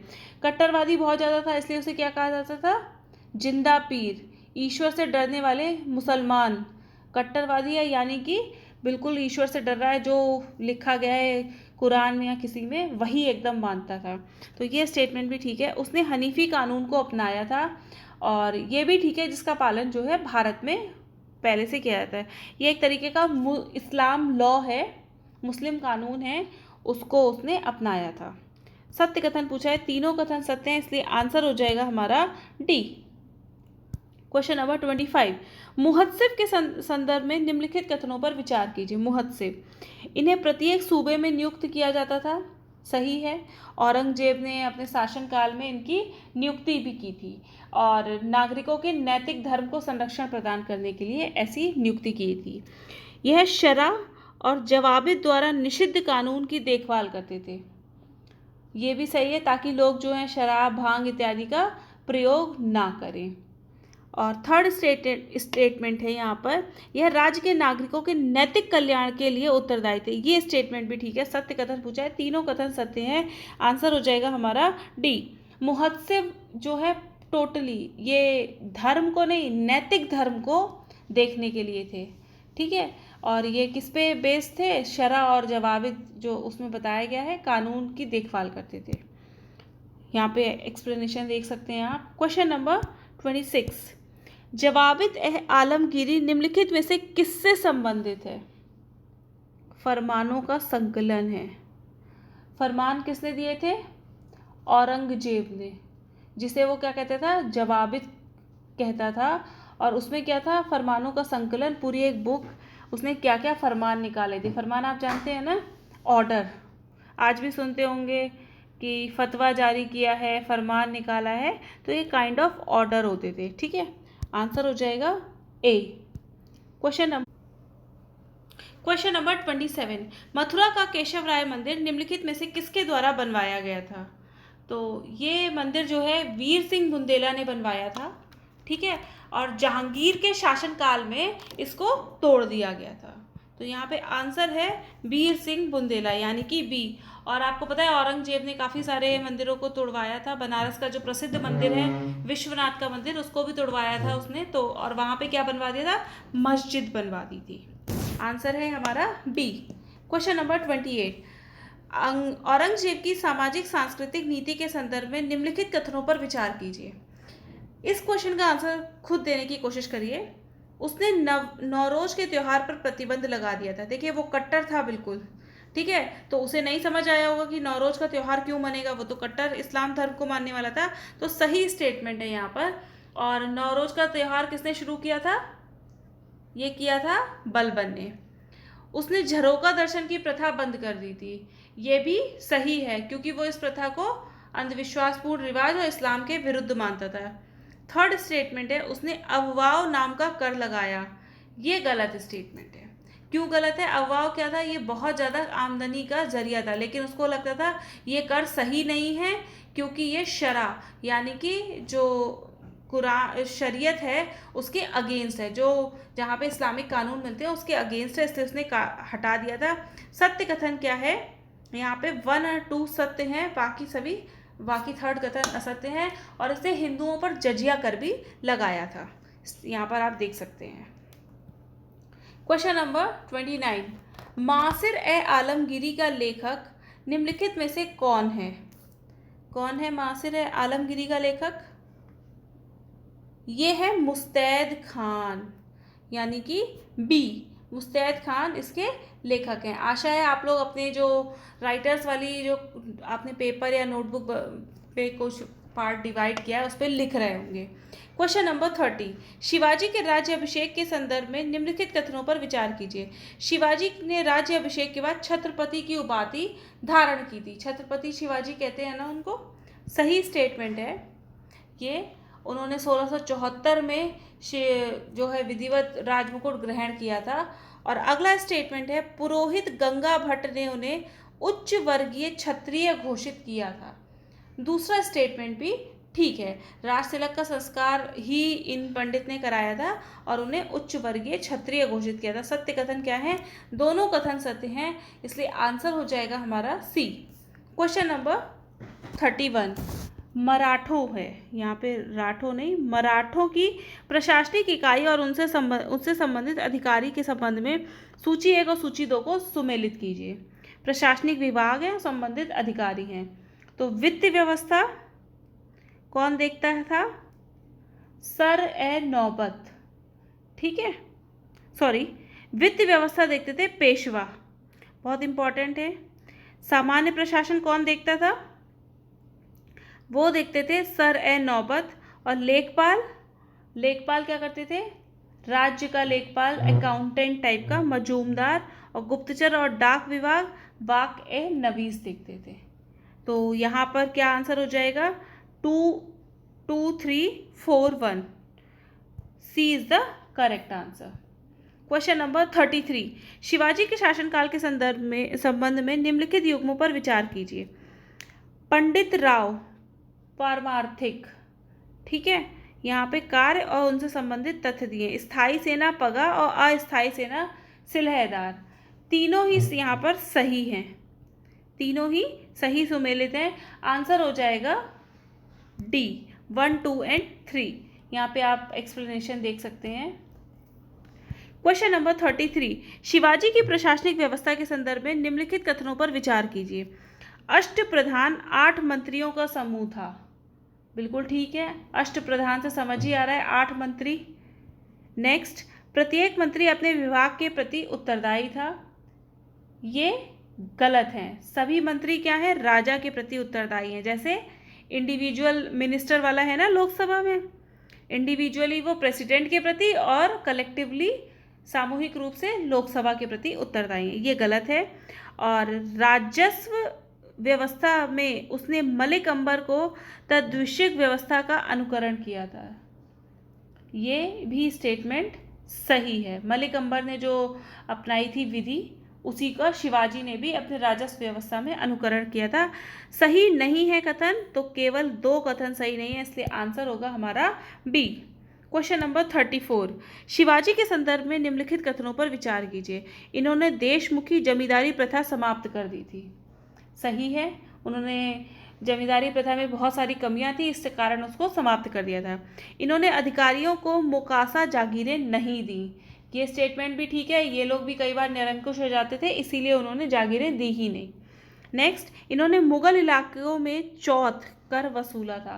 S1: कट्टरवादी बहुत ज़्यादा था, इसलिए उसे क्या कहा जाता था? जिंदा पीर। ईश्वर से डरने वाले मुसलमान। कट्टरवादी है यानी कि बिल्कुल ईश्वर से डर रहा है, जो लिखा गया है कुरान में या किसी में वही एकदम मानता था। तो ये स्टेटमेंट भी ठीक है। उसने हनीफी कानून को अपनाया था, और ये भी ठीक है, जिसका पालन जो है भारत में पहले से किया जाता है। ये एक तरीके का इस्लाम लॉ है, मुस्लिम कानून है, उसको उसने अपनाया था। सत्य कथन पूछा है, तीनों कथन सत्य हैं, इसलिए आंसर हो जाएगा हमारा डी। क्वेश्चन नंबर 25, मुहत्सिब के संदर्भ में निम्नलिखित कथनों पर विचार कीजिए। मुहत्सिब, इन्हें प्रत्येक सूबे में नियुक्त किया जाता था। सही है। औरंगजेब ने अपने शासनकाल में इनकी नियुक्ति भी की थी, और नागरिकों के नैतिक धर्म को संरक्षण प्रदान करने के लिए ऐसी नियुक्ति की थी। यह शरा और जवाबित द्वारा निषिद्ध कानून की देखभाल करते थे। ये भी सही है, ताकि लोग जो हैं शराब, भांग इत्यादि का प्रयोग ना करें। और थर्ड स्टेटमेंट है यहाँ पर, यह राज्य के नागरिकों के नैतिक कल्याण के लिए उत्तरदायी थे। ये स्टेटमेंट भी ठीक है। सत्य कथन पूछा है, तीनों कथन सत्य हैं, आंसर हो जाएगा हमारा डी। मुहत्सिब जो है टोटली ये धर्म को नहीं, नैतिक धर्म को देखने के लिए थे, ठीक है। और ये किस पे बेस्ड थे? शरा और जवाबित, जो उसमें बताया गया है, कानून की देखभाल करते थे। यहाँ पे एक्सप्लेनेशन देख सकते हैं आप। क्वेश्चन नंबर 26, जवाबित आलमगीरी निम्नलिखित में से किससे संबंधित है? फरमानों का संकलन है। फरमान किसने दिए थे? औरंगजेब ने, जिसे वो क्या कहता था? जवाबित कहता था। और उसमें क्या था? फरमानों का संकलन, पूरी एक बुक, उसने क्या क्या फरमान निकाले थे। फरमान आप जानते हैं ना, ऑर्डर, आज भी सुनते होंगे कि फतवा जारी किया है, फरमान निकाला है, तो ये काइंड ऑफ ऑर्डर होते थे, ठीक है। आंसर हो जाएगा ए। क्वेश्चन नंबर 27, मथुरा का केशव राय मंदिर निम्नलिखित में से किसके द्वारा बनवाया गया था? तो ये मंदिर जो है वीर सिंह बुंदेला ने बनवाया था, ठीक है। और जहांगीर के शासनकाल में इसको तोड़ दिया गया था। तो यहाँ पे आंसर है वीर सिंह बुंदेला, यानी कि बी। और आपको पता है औरंगजेब ने काफ़ी सारे मंदिरों को तोड़वाया था। बनारस का जो प्रसिद्ध मंदिर है विश्वनाथ का मंदिर, उसको भी तोड़वाया था उसने, तो और वहाँ पे क्या बनवा दिया था? मस्जिद बनवा दी थी। आंसर है हमारा बी। क्वेश्चन नंबर 28, औरंगजेब की सामाजिक सांस्कृतिक नीति के संदर्भ में निम्नलिखित कथनों पर विचार कीजिए। इस क्वेश्चन का आंसर खुद देने की कोशिश करिए। उसने नौरोज के त्यौहार पर प्रतिबंध लगा दिया था। देखिए वो कट्टर था बिल्कुल, ठीक है। तो उसे नहीं समझ आया होगा कि नौरोज का त्यौहार क्यों मनेगा, वो तो कट्टर इस्लाम धर्म को मानने वाला था। तो सही स्टेटमेंट है यहाँ पर। और नौरोज का त्यौहार किसने शुरू किया था? ये किया था बलबन ने। उसने झरोका दर्शन की प्रथा बंद कर दी थी। ये भी सही है, क्योंकि वो इस प्रथा को अंधविश्वासपूर्ण रिवाज और इस्लाम के विरुद्ध मानता था। थर्ड स्टेटमेंट है, उसने अफवाह नाम का कर लगाया। ये गलत स्टेटमेंट है। क्यों गलत है? अफवाह क्या था? ये बहुत ज़्यादा आमदनी का जरिया था, लेकिन उसको लगता था ये कर सही नहीं है, क्योंकि ये शरा यानी कि जो कुरान शरीयत है उसके अगेंस्ट है, जो जहाँ पे इस्लामिक कानून मिलते हैं उसके अगेंस्ट है, इसलिए उसने हटा दिया था। सत्य कथन क्या है? यहाँ पे 1 और 2 सत्य हैं, बाकी थर्ड कथन असत्य है। और इसने हिंदुओं पर जजिया कर भी लगाया था, यहाँ पर आप देख सकते हैं। क्वेश्चन नंबर 29, मासिर ए आलमगीरी का लेखक निम्नलिखित में से कौन है? कौन है मासिर ए आलमगीरी का लेखक? ये है मुस्तैद खान, यानी कि बी, मुस्तैद खान इसके लेखक हैं। आशा है आप लोग अपने जो राइटर्स वाली जो आपने पेपर या नोटबुक पे कुछ पार्ट डिवाइड किया है उस पर लिख रहे होंगे। क्वेश्चन नंबर 30, शिवाजी के राज्य अभिषेक के संदर्भ में निम्नलिखित कथनों पर विचार कीजिए। शिवाजी ने राज्य अभिषेक के बाद छत्रपति की उपाधि धारण की थी। छत्रपति शिवाजी कहते हैं ना उनको। सही स्टेटमेंट है ये। उन्होंने 1674 में जो है विधिवत राजमुकुट ग्रहण किया था। और अगला स्टेटमेंट है, पुरोहित गंगा भट्ट ने उन्हें उच्च वर्गीय क्षत्रिय घोषित किया था। दूसरा स्टेटमेंट भी ठीक है, राज तिलक का संस्कार ही इन पंडित ने कराया था और उन्हें उच्च वर्गीय क्षत्रिय घोषित किया था। सत्य कथन क्या है? दोनों कथन सत्य हैं, इसलिए आंसर हो जाएगा हमारा सी। क्वेश्चन नंबर 31, मराठों है, यहाँ पे राठों नहीं, मराठों की प्रशासनिक इकाई और उनसे संबंधित अधिकारी के संबंध में सूची 1 और सूची 2 को सुमेलित कीजिए। प्रशासनिक विभाग है और संबंधित अधिकारी हैं। तो वित्त व्यवस्था कौन देखता था? सर ए नौबत, ठीक है, सॉरी, वित्त व्यवस्था देखते थे पेशवा, बहुत इंपॉर्टेंट है। सामान्य प्रशासन कौन देखता था? वो देखते थे सर ए नौबत। और लेखपाल, लेखपाल क्या करते थे? राज्य का लेखपाल, अकाउंटेंट टाइप का, मजूमदार। और गुप्तचर और डाक विभाग वाक ए नवीस देखते थे। तो यहाँ पर क्या आंसर हो जाएगा? 2, 2, 3, 4, 1, C is the correct answer. Question number 33, Shivaji के शासनकाल के संबंध में निम्नलिखित युग्मों पर विचार कीजिए। पंडित राव पारमार्थिक, ठीक है, यहाँ पे कार्य और उनसे संबंधित तथ्य दिए। स्थायी सेना पगा और अस्थायी सेना सिलहदार, तीनों ही यहाँ पर सही हैं, तीनों ही सही सुमेलित हैं। आंसर हो जाएगा डी, 1, 2 एंड 3। यहाँ पे आप एक्सप्लेनेशन देख सकते हैं। क्वेश्चन नंबर 33, शिवाजी की प्रशासनिक व्यवस्था के संदर्भ में निम्नलिखित कथनों पर विचार कीजिए। अष्टप्रधान 8 मंत्रियों का समूह था, बिल्कुल ठीक है, अष्टप्रधान से समझ ही आ रहा है 8 मंत्री। नेक्स्ट, प्रत्येक मंत्री अपने विभाग के प्रति उत्तरदायी था, ये गलत है। सभी मंत्री क्या है? राजा के प्रति उत्तरदायी हैं। जैसे इंडिविजुअल मिनिस्टर वाला है ना लोकसभा में, इंडिविजुअली वो प्रेसिडेंट के प्रति और कलेक्टिवली सामूहिक रूप से लोकसभा के प्रति उत्तरदायी हैं, ये गलत है। और राजस्व व्यवस्था में उसने मलिक अंबर को तद्विषयक व्यवस्था का अनुकरण किया था, ये भी स्टेटमेंट सही है। मलिक अंबर ने जो अपनाई थी विधि, उसी का शिवाजी ने भी अपने राजस्व व्यवस्था में अनुकरण किया था। सही नहीं है कथन, तो केवल 2 कथन सही नहीं है, इसलिए आंसर होगा हमारा बी। क्वेश्चन नंबर 34, शिवाजी के संदर्भ में निम्नलिखित कथनों पर विचार कीजिए। इन्होंने देशमुखी जमींदारी प्रथा समाप्त कर दी थी, सही है, उन्होंने जमींदारी प्रथा में बहुत सारी कमियां थी, इस कारण उसको समाप्त कर दिया था। इन्होंने अधिकारियों को मुकासा जागीरें नहीं दी, ये स्टेटमेंट भी ठीक है, ये लोग भी कई बार निरंकुश हो जाते थे, इसीलिए उन्होंने जागीरें दी ही नहीं। नेक्स्ट, इन्होंने मुगल इलाकों में चौथ कर वसूला था,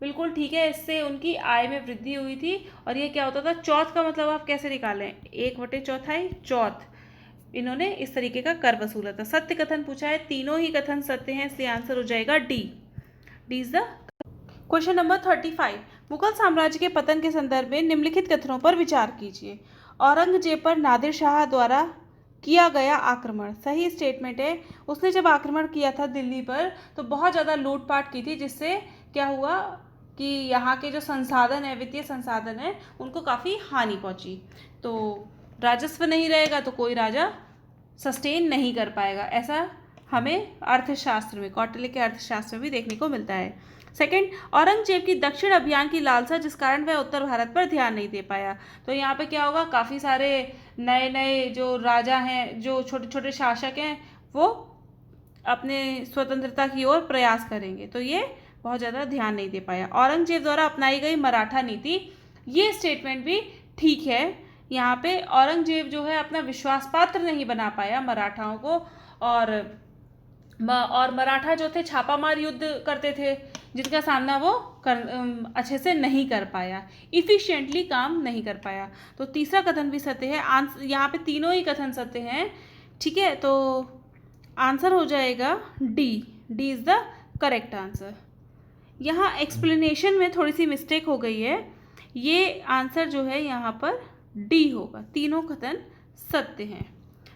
S1: बिल्कुल ठीक है, इससे उनकी आय में वृद्धि हुई थी। और ये क्या होता था? चौथ का मतलब आप कैसे निकालें? 1/4 चौथ, इन्होंने इस तरीके का कर वसूला था। सत्य कथन पूछा है, तीनों ही कथन सत्य हैं, इसलिए आंसर हो जाएगा D, D is the. Question number 35, Mughal साम्राज्य के पतन के संदर्भ में निम्नलिखित कथनों पर विचार कीजिए। औरंगजेब पर नादिर शाह द्वारा किया गया आक्रमण, सही स्टेटमेंट है। उसने जब आक्रमण किया था दिल्ली पर तो बहुत ज़्यादा लूटपाट की थी, जिससे क्या हुआ कि यहाँ के जो संसाधन है, वित्तीय संसाधन है, उनको काफ़ी हानि पहुँची। तो राजस्व नहीं रहेगा तो कोई राजा सस्टेन नहीं कर पाएगा, ऐसा हमें अर्थशास्त्र में, कौटिल्य के अर्थशास्त्र में भी देखने को मिलता है। सेकंड, औरंगजेब की दक्षिण अभियान की लालसा, जिस कारण वह उत्तर भारत पर ध्यान नहीं दे पाया। तो यहाँ पे क्या होगा? काफ़ी सारे नए नए जो राजा हैं, जो छोटे छोटे शासक हैं, वो अपने स्वतंत्रता की ओर प्रयास करेंगे, तो ये बहुत ज़्यादा ध्यान नहीं दे पाया। औरंगजेब द्वारा अपनाई गई मराठा नीति, ये स्टेटमेंट भी ठीक है, यहाँ पे औरंगजेब जो है अपना विश्वास पात्र नहीं बना पाया मराठाओं को, और मराठा जो थे छापामार युद्ध करते थे जिनका सामना वो अच्छे से नहीं कर पाया, इफिशिएंटली काम नहीं कर पाया। तो तीसरा कथन भी सत्य है। यहाँ पे तीनों ही कथन सत्य हैं, ठीक है। तो आंसर हो जाएगा D, D is the correct answer. यहाँ एक्सप्लेनेशन में थोड़ी सी मिस्टेक हो गई है, ये आंसर जो है यहाँ पर डी होगा, तीनों कथन सत्य हैं।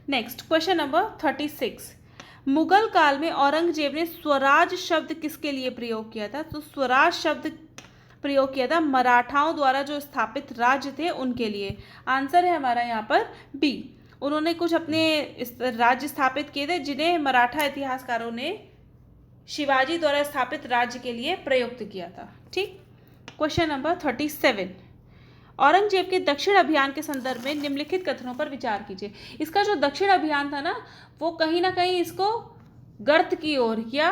S1: नेक्स्ट क्वेश्चन नंबर 36, मुगल काल में औरंगजेब ने स्वराज शब्द किसके लिए प्रयोग किया था? तो स्वराज शब्द प्रयोग किया था मराठाओं द्वारा जो स्थापित राज्य थे उनके लिए। आंसर है हमारा यहाँ पर बी। उन्होंने कुछ अपने राज्य स्थापित किए थे जिन्हें मराठा इतिहासकारों ने शिवाजी द्वारा स्थापित राज्य के लिए प्रयुक्त किया था। ठीक। क्वेश्चन नंबर 37, औरंगजेब के दक्षिण अभियान के संदर्भ में निम्नलिखित कथनों पर विचार कीजिए। इसका जो दक्षिण अभियान था ना, वो कहीं ना कहीं इसको गर्त की ओर या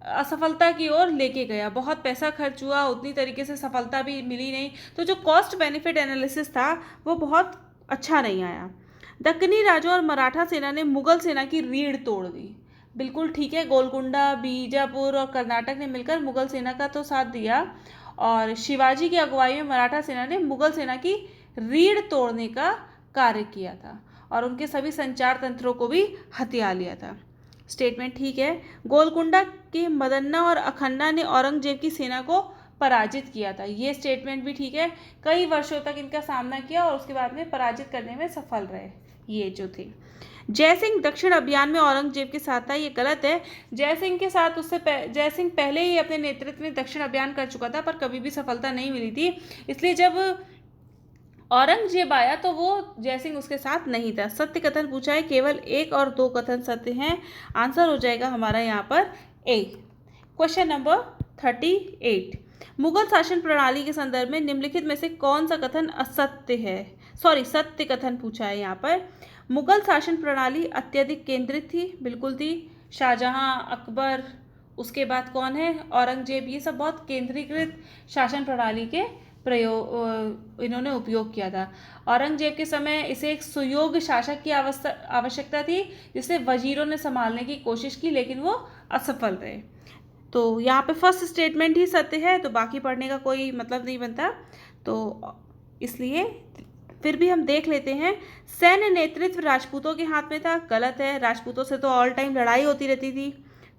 S1: असफलता की ओर लेके गया। बहुत पैसा खर्च हुआ, उतनी तरीके से सफलता भी मिली नहीं, तो जो कॉस्ट बेनिफिट एनालिसिस था वो बहुत अच्छा नहीं आया। दक्कनी राजा और मराठा सेना ने मुगल सेना की रीढ़ तोड़ दी। बिल्कुल ठीक है, गोलकुंडा, बीजापुर और कर्नाटक ने मिलकर मुगल सेना का तो साथ दिया, और शिवाजी की अगुवाई में मराठा सेना ने मुगल सेना की रीढ़ तोड़ने का कार्य किया था और उनके सभी संचार तंत्रों को भी हथिया लिया था। स्टेटमेंट ठीक है। गोलकुंडा के मदन्ना और अखन्ना ने औरंगजेब की सेना को पराजित किया था, ये स्टेटमेंट भी ठीक है। कई वर्षों तक इनका सामना किया और उसके बाद में पराजित करने में सफल रहे ये जो थे। जयसिंह दक्षिण अभियान में औरंगजेब के साथ था, ये गलत है। जयसिंह के साथ जयसिंह पहले ही अपने नेतृत्व में दक्षिण अभियान कर चुका था पर कभी भी सफलता नहीं मिली थी, इसलिए जब औरंगजेब आया तो वो जयसिंह उसके साथ नहीं था। सत्य कथन पूछा है, केवल 1 और 2 कथन सत्य हैं। आंसर हो जाएगा हमारा यहाँ पर ए। क्वेश्चन नंबर 38, मुगल शासन प्रणाली के संदर्भ में निम्नलिखित में से कौन सा कथन असत्य है? सत्य कथन पूछा है यहाँ पर। मुगल शासन प्रणाली अत्यधिक केंद्रित थी, बिल्कुल थी। शाहजहां, अकबर, उसके बाद कौन है, औरंगजेब, ये सब बहुत केंद्रीकृत शासन प्रणाली के इन्होंने उपयोग किया था। औरंगजेब के समय इसे एक सुयोग्य शासक की आवश्यकता थी जिसे वजीरों ने संभालने की कोशिश की, लेकिन वो असफल रहे। तो यहाँ पे फर्स्ट स्टेटमेंट ही सत्य है, तो बाकी पढ़ने का कोई मतलब नहीं बनता, तो इसलिए फिर भी हम देख लेते हैं। सैन्य नेतृत्व राजपूतों के हाथ में था, गलत है। राजपूतों से तो ऑल टाइम लड़ाई होती रहती थी,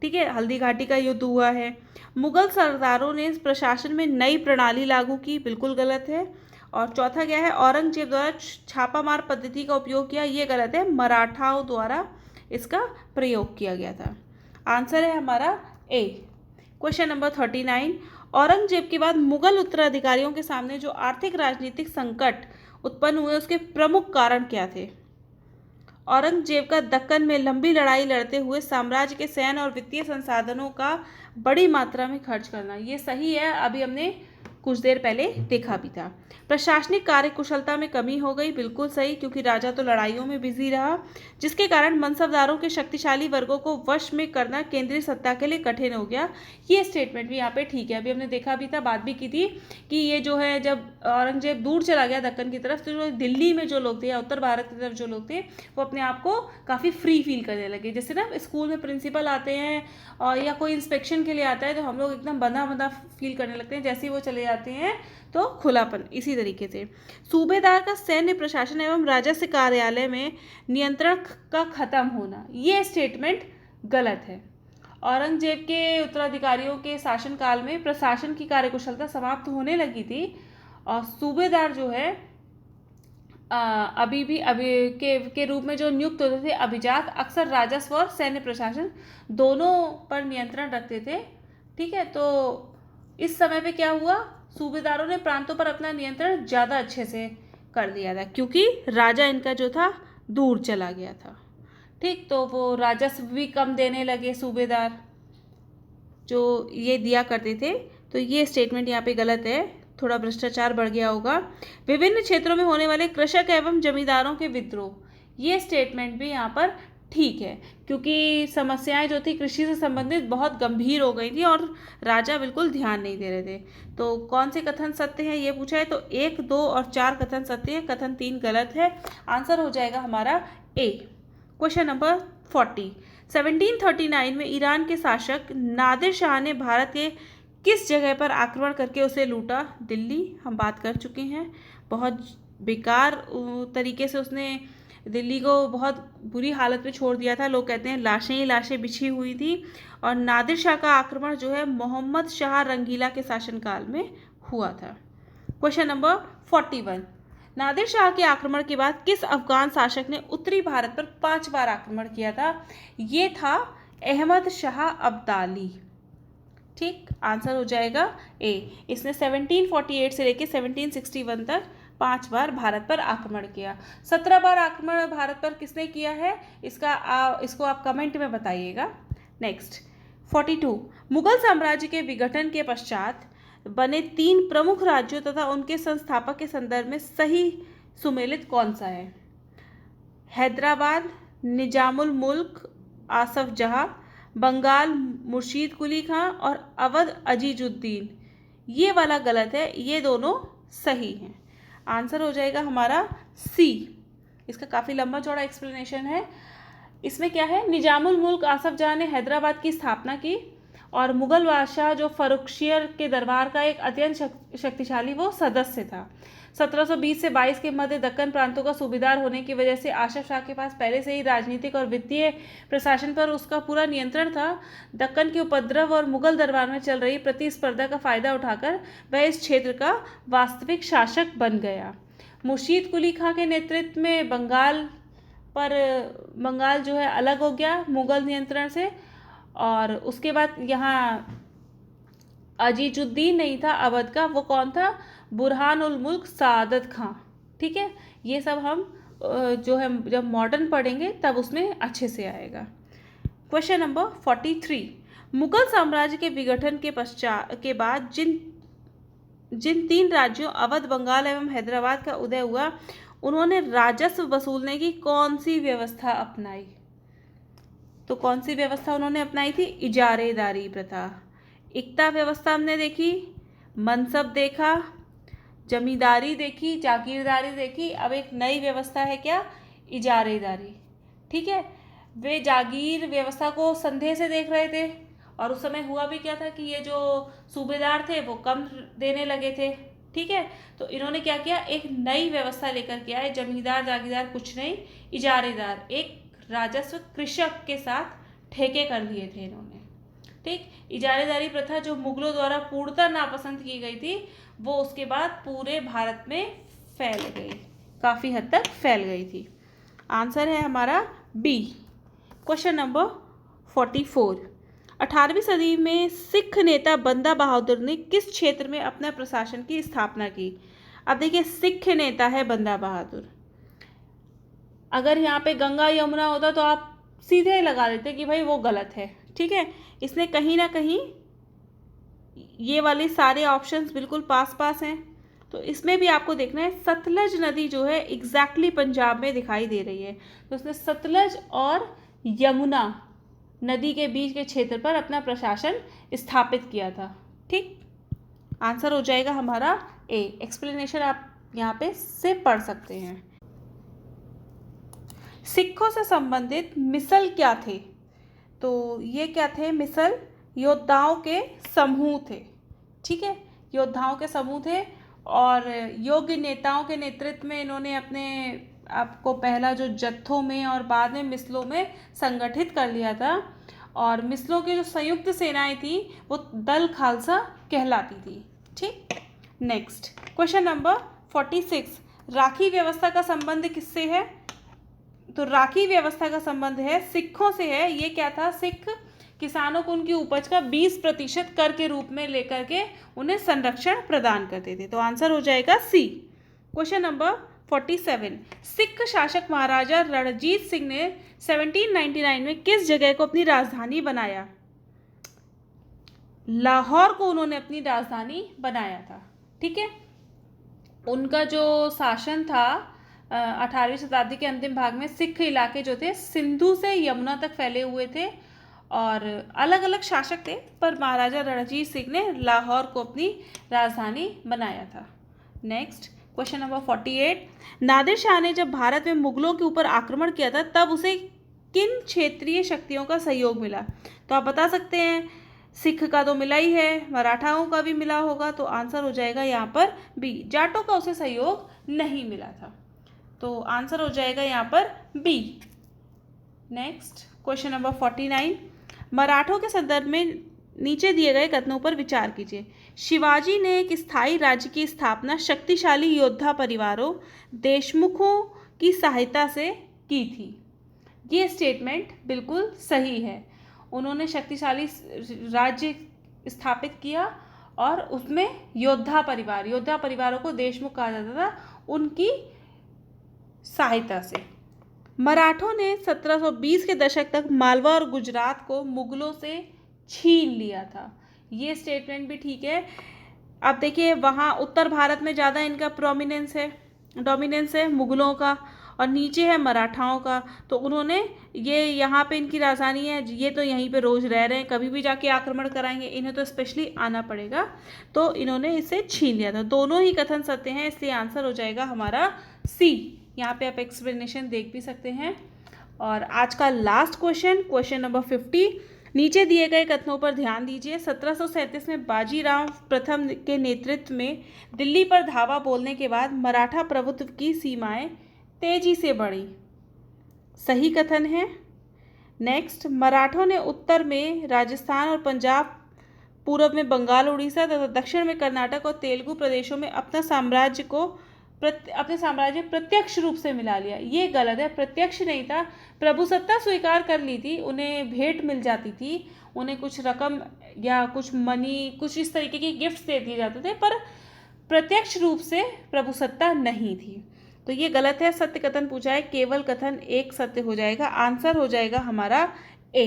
S1: ठीक है। हल्दी घाटी का युद्ध हुआ है। मुगल सरदारों ने प्रशासन में नई प्रणाली लागू की, बिल्कुल गलत है। और चौथा क्या है, औरंगजेब द्वारा छापामार पद्धति का उपयोग किया, ये गलत है। मराठाओं द्वारा इसका प्रयोग किया गया था। आंसर है हमारा ए। क्वेश्चन नंबर 39, औरंगजेब के बाद मुगल उत्तराधिकारियों के सामने जो आर्थिक राजनीतिक संकट उत्पन्न हुए उसके प्रमुख कारण क्या थे? औरंगजेब का दक्कन में लंबी लड़ाई लड़ते हुए साम्राज्य के सैन्य और वित्तीय संसाधनों का बड़ी मात्रा में खर्च करना, ये सही है, अभी हमने कुछ देर पहले देखा भी था। प्रशासनिक कार्यकुशलता में कमी हो गई, बिल्कुल सही, क्योंकि राजा तो लड़ाइयों में बिजी रहा, जिसके कारण मनसबदारों के शक्तिशाली वर्गों को वश में करना केंद्रीय सत्ता के लिए कठिन हो गया। ये स्टेटमेंट भी यहाँ पे ठीक है, अभी हमने देखा भी था, बात भी की थी कि ये जो है जब औरंगजेब दूर चला गया दक्कन की तरफ, तो जो दिल्ली में जो लोग थे या उत्तर भारत की तरफ जो लोग थे वो अपने आप को काफ़ी फ्री फील करने लगे। जैसे ना स्कूल में प्रिंसिपल आते हैं और या कोई इंस्पेक्शन के लिए आता है तो हम लोग एकदम बंधा बंधा फील करने लगते हैं, जैसे ही वो चले जाते हैं तो खुलापन। इसी तरीके से सूबेदार का सैन्य प्रशासन एवं राजस्व कार्यालय में नियंत्रण का खत्म होना, ये स्टेटमेंट गलत है। औरंगजेब के उत्तराधिकारियों के शासनकाल में प्रशासन की कार्यकुशलता समाप्त होने लगी थी और सूबेदार जो है अभी के रूप में जो नियुक्त होते थे अभिजात, अक्सर राजस्व और सैन्य प्रशासन दोनों पर नियंत्रण रखते थे, ठीक है। तो इस समय पे क्या हुआ, सूबेदारों ने प्रांतों पर अपना नियंत्रण ज़्यादा अच्छे से कर दिया था क्योंकि राजा इनका जो था दूर चला गया था, ठीक। तो वो राजस्व भी कम देने लगे सूबेदार जो ये दिया करते थे, तो ये स्टेटमेंट यहाँ पे गलत है, थोड़ा भ्रष्टाचार बढ़ गया होगा। विभिन्न क्षेत्रों में होने वाले कृषक एवं जमींदारों के विद्रोह, ये स्टेटमेंट भी यहाँ पर ठीक है, क्योंकि समस्याएं जो थी कृषि से संबंधित बहुत गंभीर हो गई थी और राजा बिल्कुल ध्यान नहीं दे रहे थे। तो कौन से कथन सत्य हैं ये पूछा है, तो 1, 2 और 4 कथन सत्य है, कथन 3 गलत है। आंसर हो जाएगा हमारा ए। Question number 40। 1739 में ईरान के शासक नादिर शाह ने भारत के किस जगह पर आक्रमण करके उसे लूटा? दिल्ली, हम बात कर चुके हैं। बहुत बेकार तरीके से उसने दिल्ली को बहुत बुरी हालत में छोड़ दिया था। लोग कहते हैं लाशें ही लाशें बिछी हुई थी। और नादिर शाह का आक्रमण जो है मोहम्मद शाह रंगीला के शासनकाल में हुआ था। Question number 41। नादिर शाह के आक्रमण के बाद किस अफगान शासक ने उत्तरी भारत पर 5 बार आक्रमण किया था? ये था अहमद शाह अब्दाली। ठीक, आंसर हो जाएगा ए। इसने 1748 से लेकर 1761 तक 5 बार भारत पर आक्रमण किया। 17 बार आक्रमण भारत पर किसने किया है, इसको आप कमेंट में बताइएगा। नेक्स्ट 42। मुगल साम्राज्य के विघटन के पश्चात बने 3 प्रमुख राज्यों तथा उनके संस्थापक के संदर्भ में सही सुमेलित कौन सा है? हैदराबाद निजामुल मुल्क आसफ जहाँ, बंगाल मुर्शीद कुली खां और अवध अजीजुद्दीन। ये वाला गलत है, ये दोनों सही हैं। आंसर हो जाएगा हमारा सी। इसका काफ़ी लंबा चौड़ा एक्सप्लेनेशन है। इसमें क्या है, निजामुल मुल्क आसफ जहाँ ने हैदराबाद की स्थापना की और मुगल बादशाह जो फर्रुखशियर के दरबार का एक अत्यंत शक्तिशाली वो सदस्य था। 1720 से 22 के मध्य दक्कन प्रांतों का सूबेदार होने की वजह से आसफ शाह के पास पहले से ही राजनीतिक और वित्तीय प्रशासन पर उसका पूरा नियंत्रण था। दक्कन के उपद्रव और मुगल दरबार में चल रही प्रतिस्पर्धा का फायदा उठाकर वह इस क्षेत्र का वास्तविक शासक बन गया। मुर्शीद कुली खां के नेतृत्व में बंगाल जो है अलग हो गया मुगल नियंत्रण से। और उसके बाद यहाँ अजीजुद्दीन नहीं था अवध का, वो कौन था? बुरहान उल मुल्क सादत खां। ठीक है, ये सब हम जो है जब मॉडर्न पढ़ेंगे तब उसमें अच्छे से आएगा। Question number 43। मुगल साम्राज्य के विघटन के बाद जिन 3 राज्यों अवध, बंगाल एवं हैदराबाद का उदय हुआ, उन्होंने राजस्व वसूलने की कौन सी व्यवस्था अपनाई? तो कौन सी व्यवस्था उन्होंने अपनाई थी? इजारेदारी प्रथा। इक्ता व्यवस्था हमने देखी, मनसब देखा, जमींदारी देखी, जागीरदारी देखी। अब एक नई व्यवस्था है क्या? इजारेदारी। ठीक है, वे जागीर व्यवस्था को संदेह से देख रहे थे और उस समय हुआ भी क्या था कि ये जो सूबेदार थे वो कम देने लगे थे। ठीक है, तो इन्होंने क्या किया, एक नई व्यवस्था लेकर के आए। जमींदार जागीरदार कुछ नहीं, इजारेदार, एक राजस्व कृषक के साथ ठेके कर लिए थे इन्होंने। ठीक, इजारेदारी प्रथा जो मुगलों द्वारा पूर्णतः नापसंद की गई थी, वो उसके बाद पूरे भारत में फैल गई, काफ़ी हद तक फैल गई थी। आंसर है हमारा बी। Question number 44। 18वीं सदी में सिख नेता बंदा बहादुर ने किस क्षेत्र में अपना प्रशासन की स्थापना की? अब देखिए, सिख नेता है बंदा बहादुर। अगर यहाँ पे गंगा यमुना होता तो आप सीधे लगा देते कि भाई वो गलत है। ठीक है, इसने कहीं ना कहीं ये वाले सारे ऑप्शंस बिल्कुल पास हैं। तो इसमें भी आपको देखना है, सतलज नदी जो है एग्जैक्टली पंजाब में दिखाई दे रही है। तो उसने सतलज और यमुना नदी के बीच के क्षेत्र पर अपना प्रशासन स्थापित किया था। ठीक, आंसर हो जाएगा हमारा ए। एक्सप्लेनेशन आप यहाँ पे से पढ़ सकते हैं। सिखों से संबंधित मिसल क्या थे? तो ये क्या थे? मिसल योद्धाओं के समूह थे। ठीक है, योद्धाओं के समूह थे और योग्य नेताओं के नेतृत्व में इन्होंने अपने आपको पहला जो जत्थों में और बाद में मिसलों में संगठित कर लिया था। और मिसलों की जो संयुक्त सेनाएं थी वो दल खालसा कहलाती थी। ठीक, नेक्स्ट क्वेश्चन नंबर 46। राखी व्यवस्था का संबंध किससे है? तो राखी व्यवस्था का संबंध है सिखों से है। ये क्या था? सिख किसानों को उनकी उपज का 20% कर के रूप में लेकर के उन्हें संरक्षण प्रदान करते थे। तो आंसर हो जाएगा सी। Question number 47। सिख शासक महाराजा रणजीत सिंह ने 1799 में किस जगह को अपनी राजधानी बनाया? लाहौर को उन्होंने अपनी राजधानी बनाया था। ठीक है, उनका जो शासन था 18वीं शताब्दी के अंतिम भाग में सिख इलाके जो थे सिंधु से यमुना तक फैले हुए थे और अलग अलग शासक थे, पर महाराजा रणजीत सिंह ने लाहौर को अपनी राजधानी बनाया था। Next question number 48, Nadir Shah ने जब भारत में मुगलों के ऊपर आक्रमण किया था तब उसे किन क्षेत्रीय शक्तियों का सहयोग मिला? तो आप बता सकते हैं, सिख का तो मिला ही है, मराठाओं का भी मिला होगा, तो आंसर हो जाएगा यहाँ पर बी, जाटों का उसे सहयोग नहीं मिला था, तो आंसर हो जाएगा यहाँ पर बी। नेक्स्ट क्वेश्चन नंबर 49, मराठों के संदर्भ में नीचे दिए गए कथनों पर विचार कीजिए। शिवाजी ने एक स्थायी राज्य की स्थापना शक्तिशाली योद्धा परिवारों देशमुखों की सहायता से की थी। ये स्टेटमेंट बिल्कुल सही है। उन्होंने शक्तिशाली राज्य स्थापित किया और उसमें योद्धा परिवारों को देशमुख कहा जाता था, उनकी सहायता से। मराठों ने 1720 के दशक तक मालवा और गुजरात को मुगलों से छीन लिया था। ये स्टेटमेंट भी ठीक है। अब देखिए, वहाँ उत्तर भारत में ज़्यादा इनका डोमिनेंस है मुगलों का, और नीचे है मराठाओं का, तो उन्होंने ये यहाँ पे इनकी राजधानी है, ये तो यहीं पे रोज़ रह रहे हैं, कभी भी जाके आक्रमण कराएंगे, इन्हें तो स्पेशली आना पड़ेगा, तो इन्होंने इसे छीन लिया था। दोनों ही कथन सत्य हैं, इसलिए आंसर हो जाएगा हमारा सी। यहाँ पे आप एक्सप्लेनेशन देख भी सकते हैं। और आज का लास्ट क्वेश्चन नंबर 50, नीचे दिए गए कथनों पर ध्यान दीजिए। 1737 में बाजीराव प्रथम के नेतृत्व में दिल्ली पर धावा बोलने के बाद मराठा प्रभुत्व की सीमाएं तेजी से बढ़ी, सही कथन है। नेक्स्ट, मराठों ने उत्तर में राजस्थान और पंजाब, पूर्व में बंगाल उड़ीसा तथा दक्षिण में कर्नाटक और तेलुगु प्रदेशों में अपने साम्राज्य प्रत्यक्ष रूप से मिला लिया। ये गलत है, प्रत्यक्ष नहीं था, प्रभुसत्ता स्वीकार कर ली थी, उन्हें भेंट मिल जाती थी, उन्हें कुछ रकम या कुछ मनी, कुछ इस तरीके की गिफ्ट्स दे दिए जाते थे, पर प्रत्यक्ष रूप से प्रभुसत्ता नहीं थी, तो ये गलत है। सत्य कथन पूछा है, केवल कथन एक सत्य हो जाएगा, आंसर हो जाएगा हमारा ए।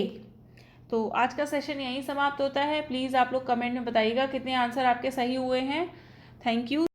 S1: तो आज का सेशन यहीं समाप्त होता है। प्लीज़ आप लोग कमेंट में बताइएगा कितने आंसर आपके सही हुए हैं। Thank you.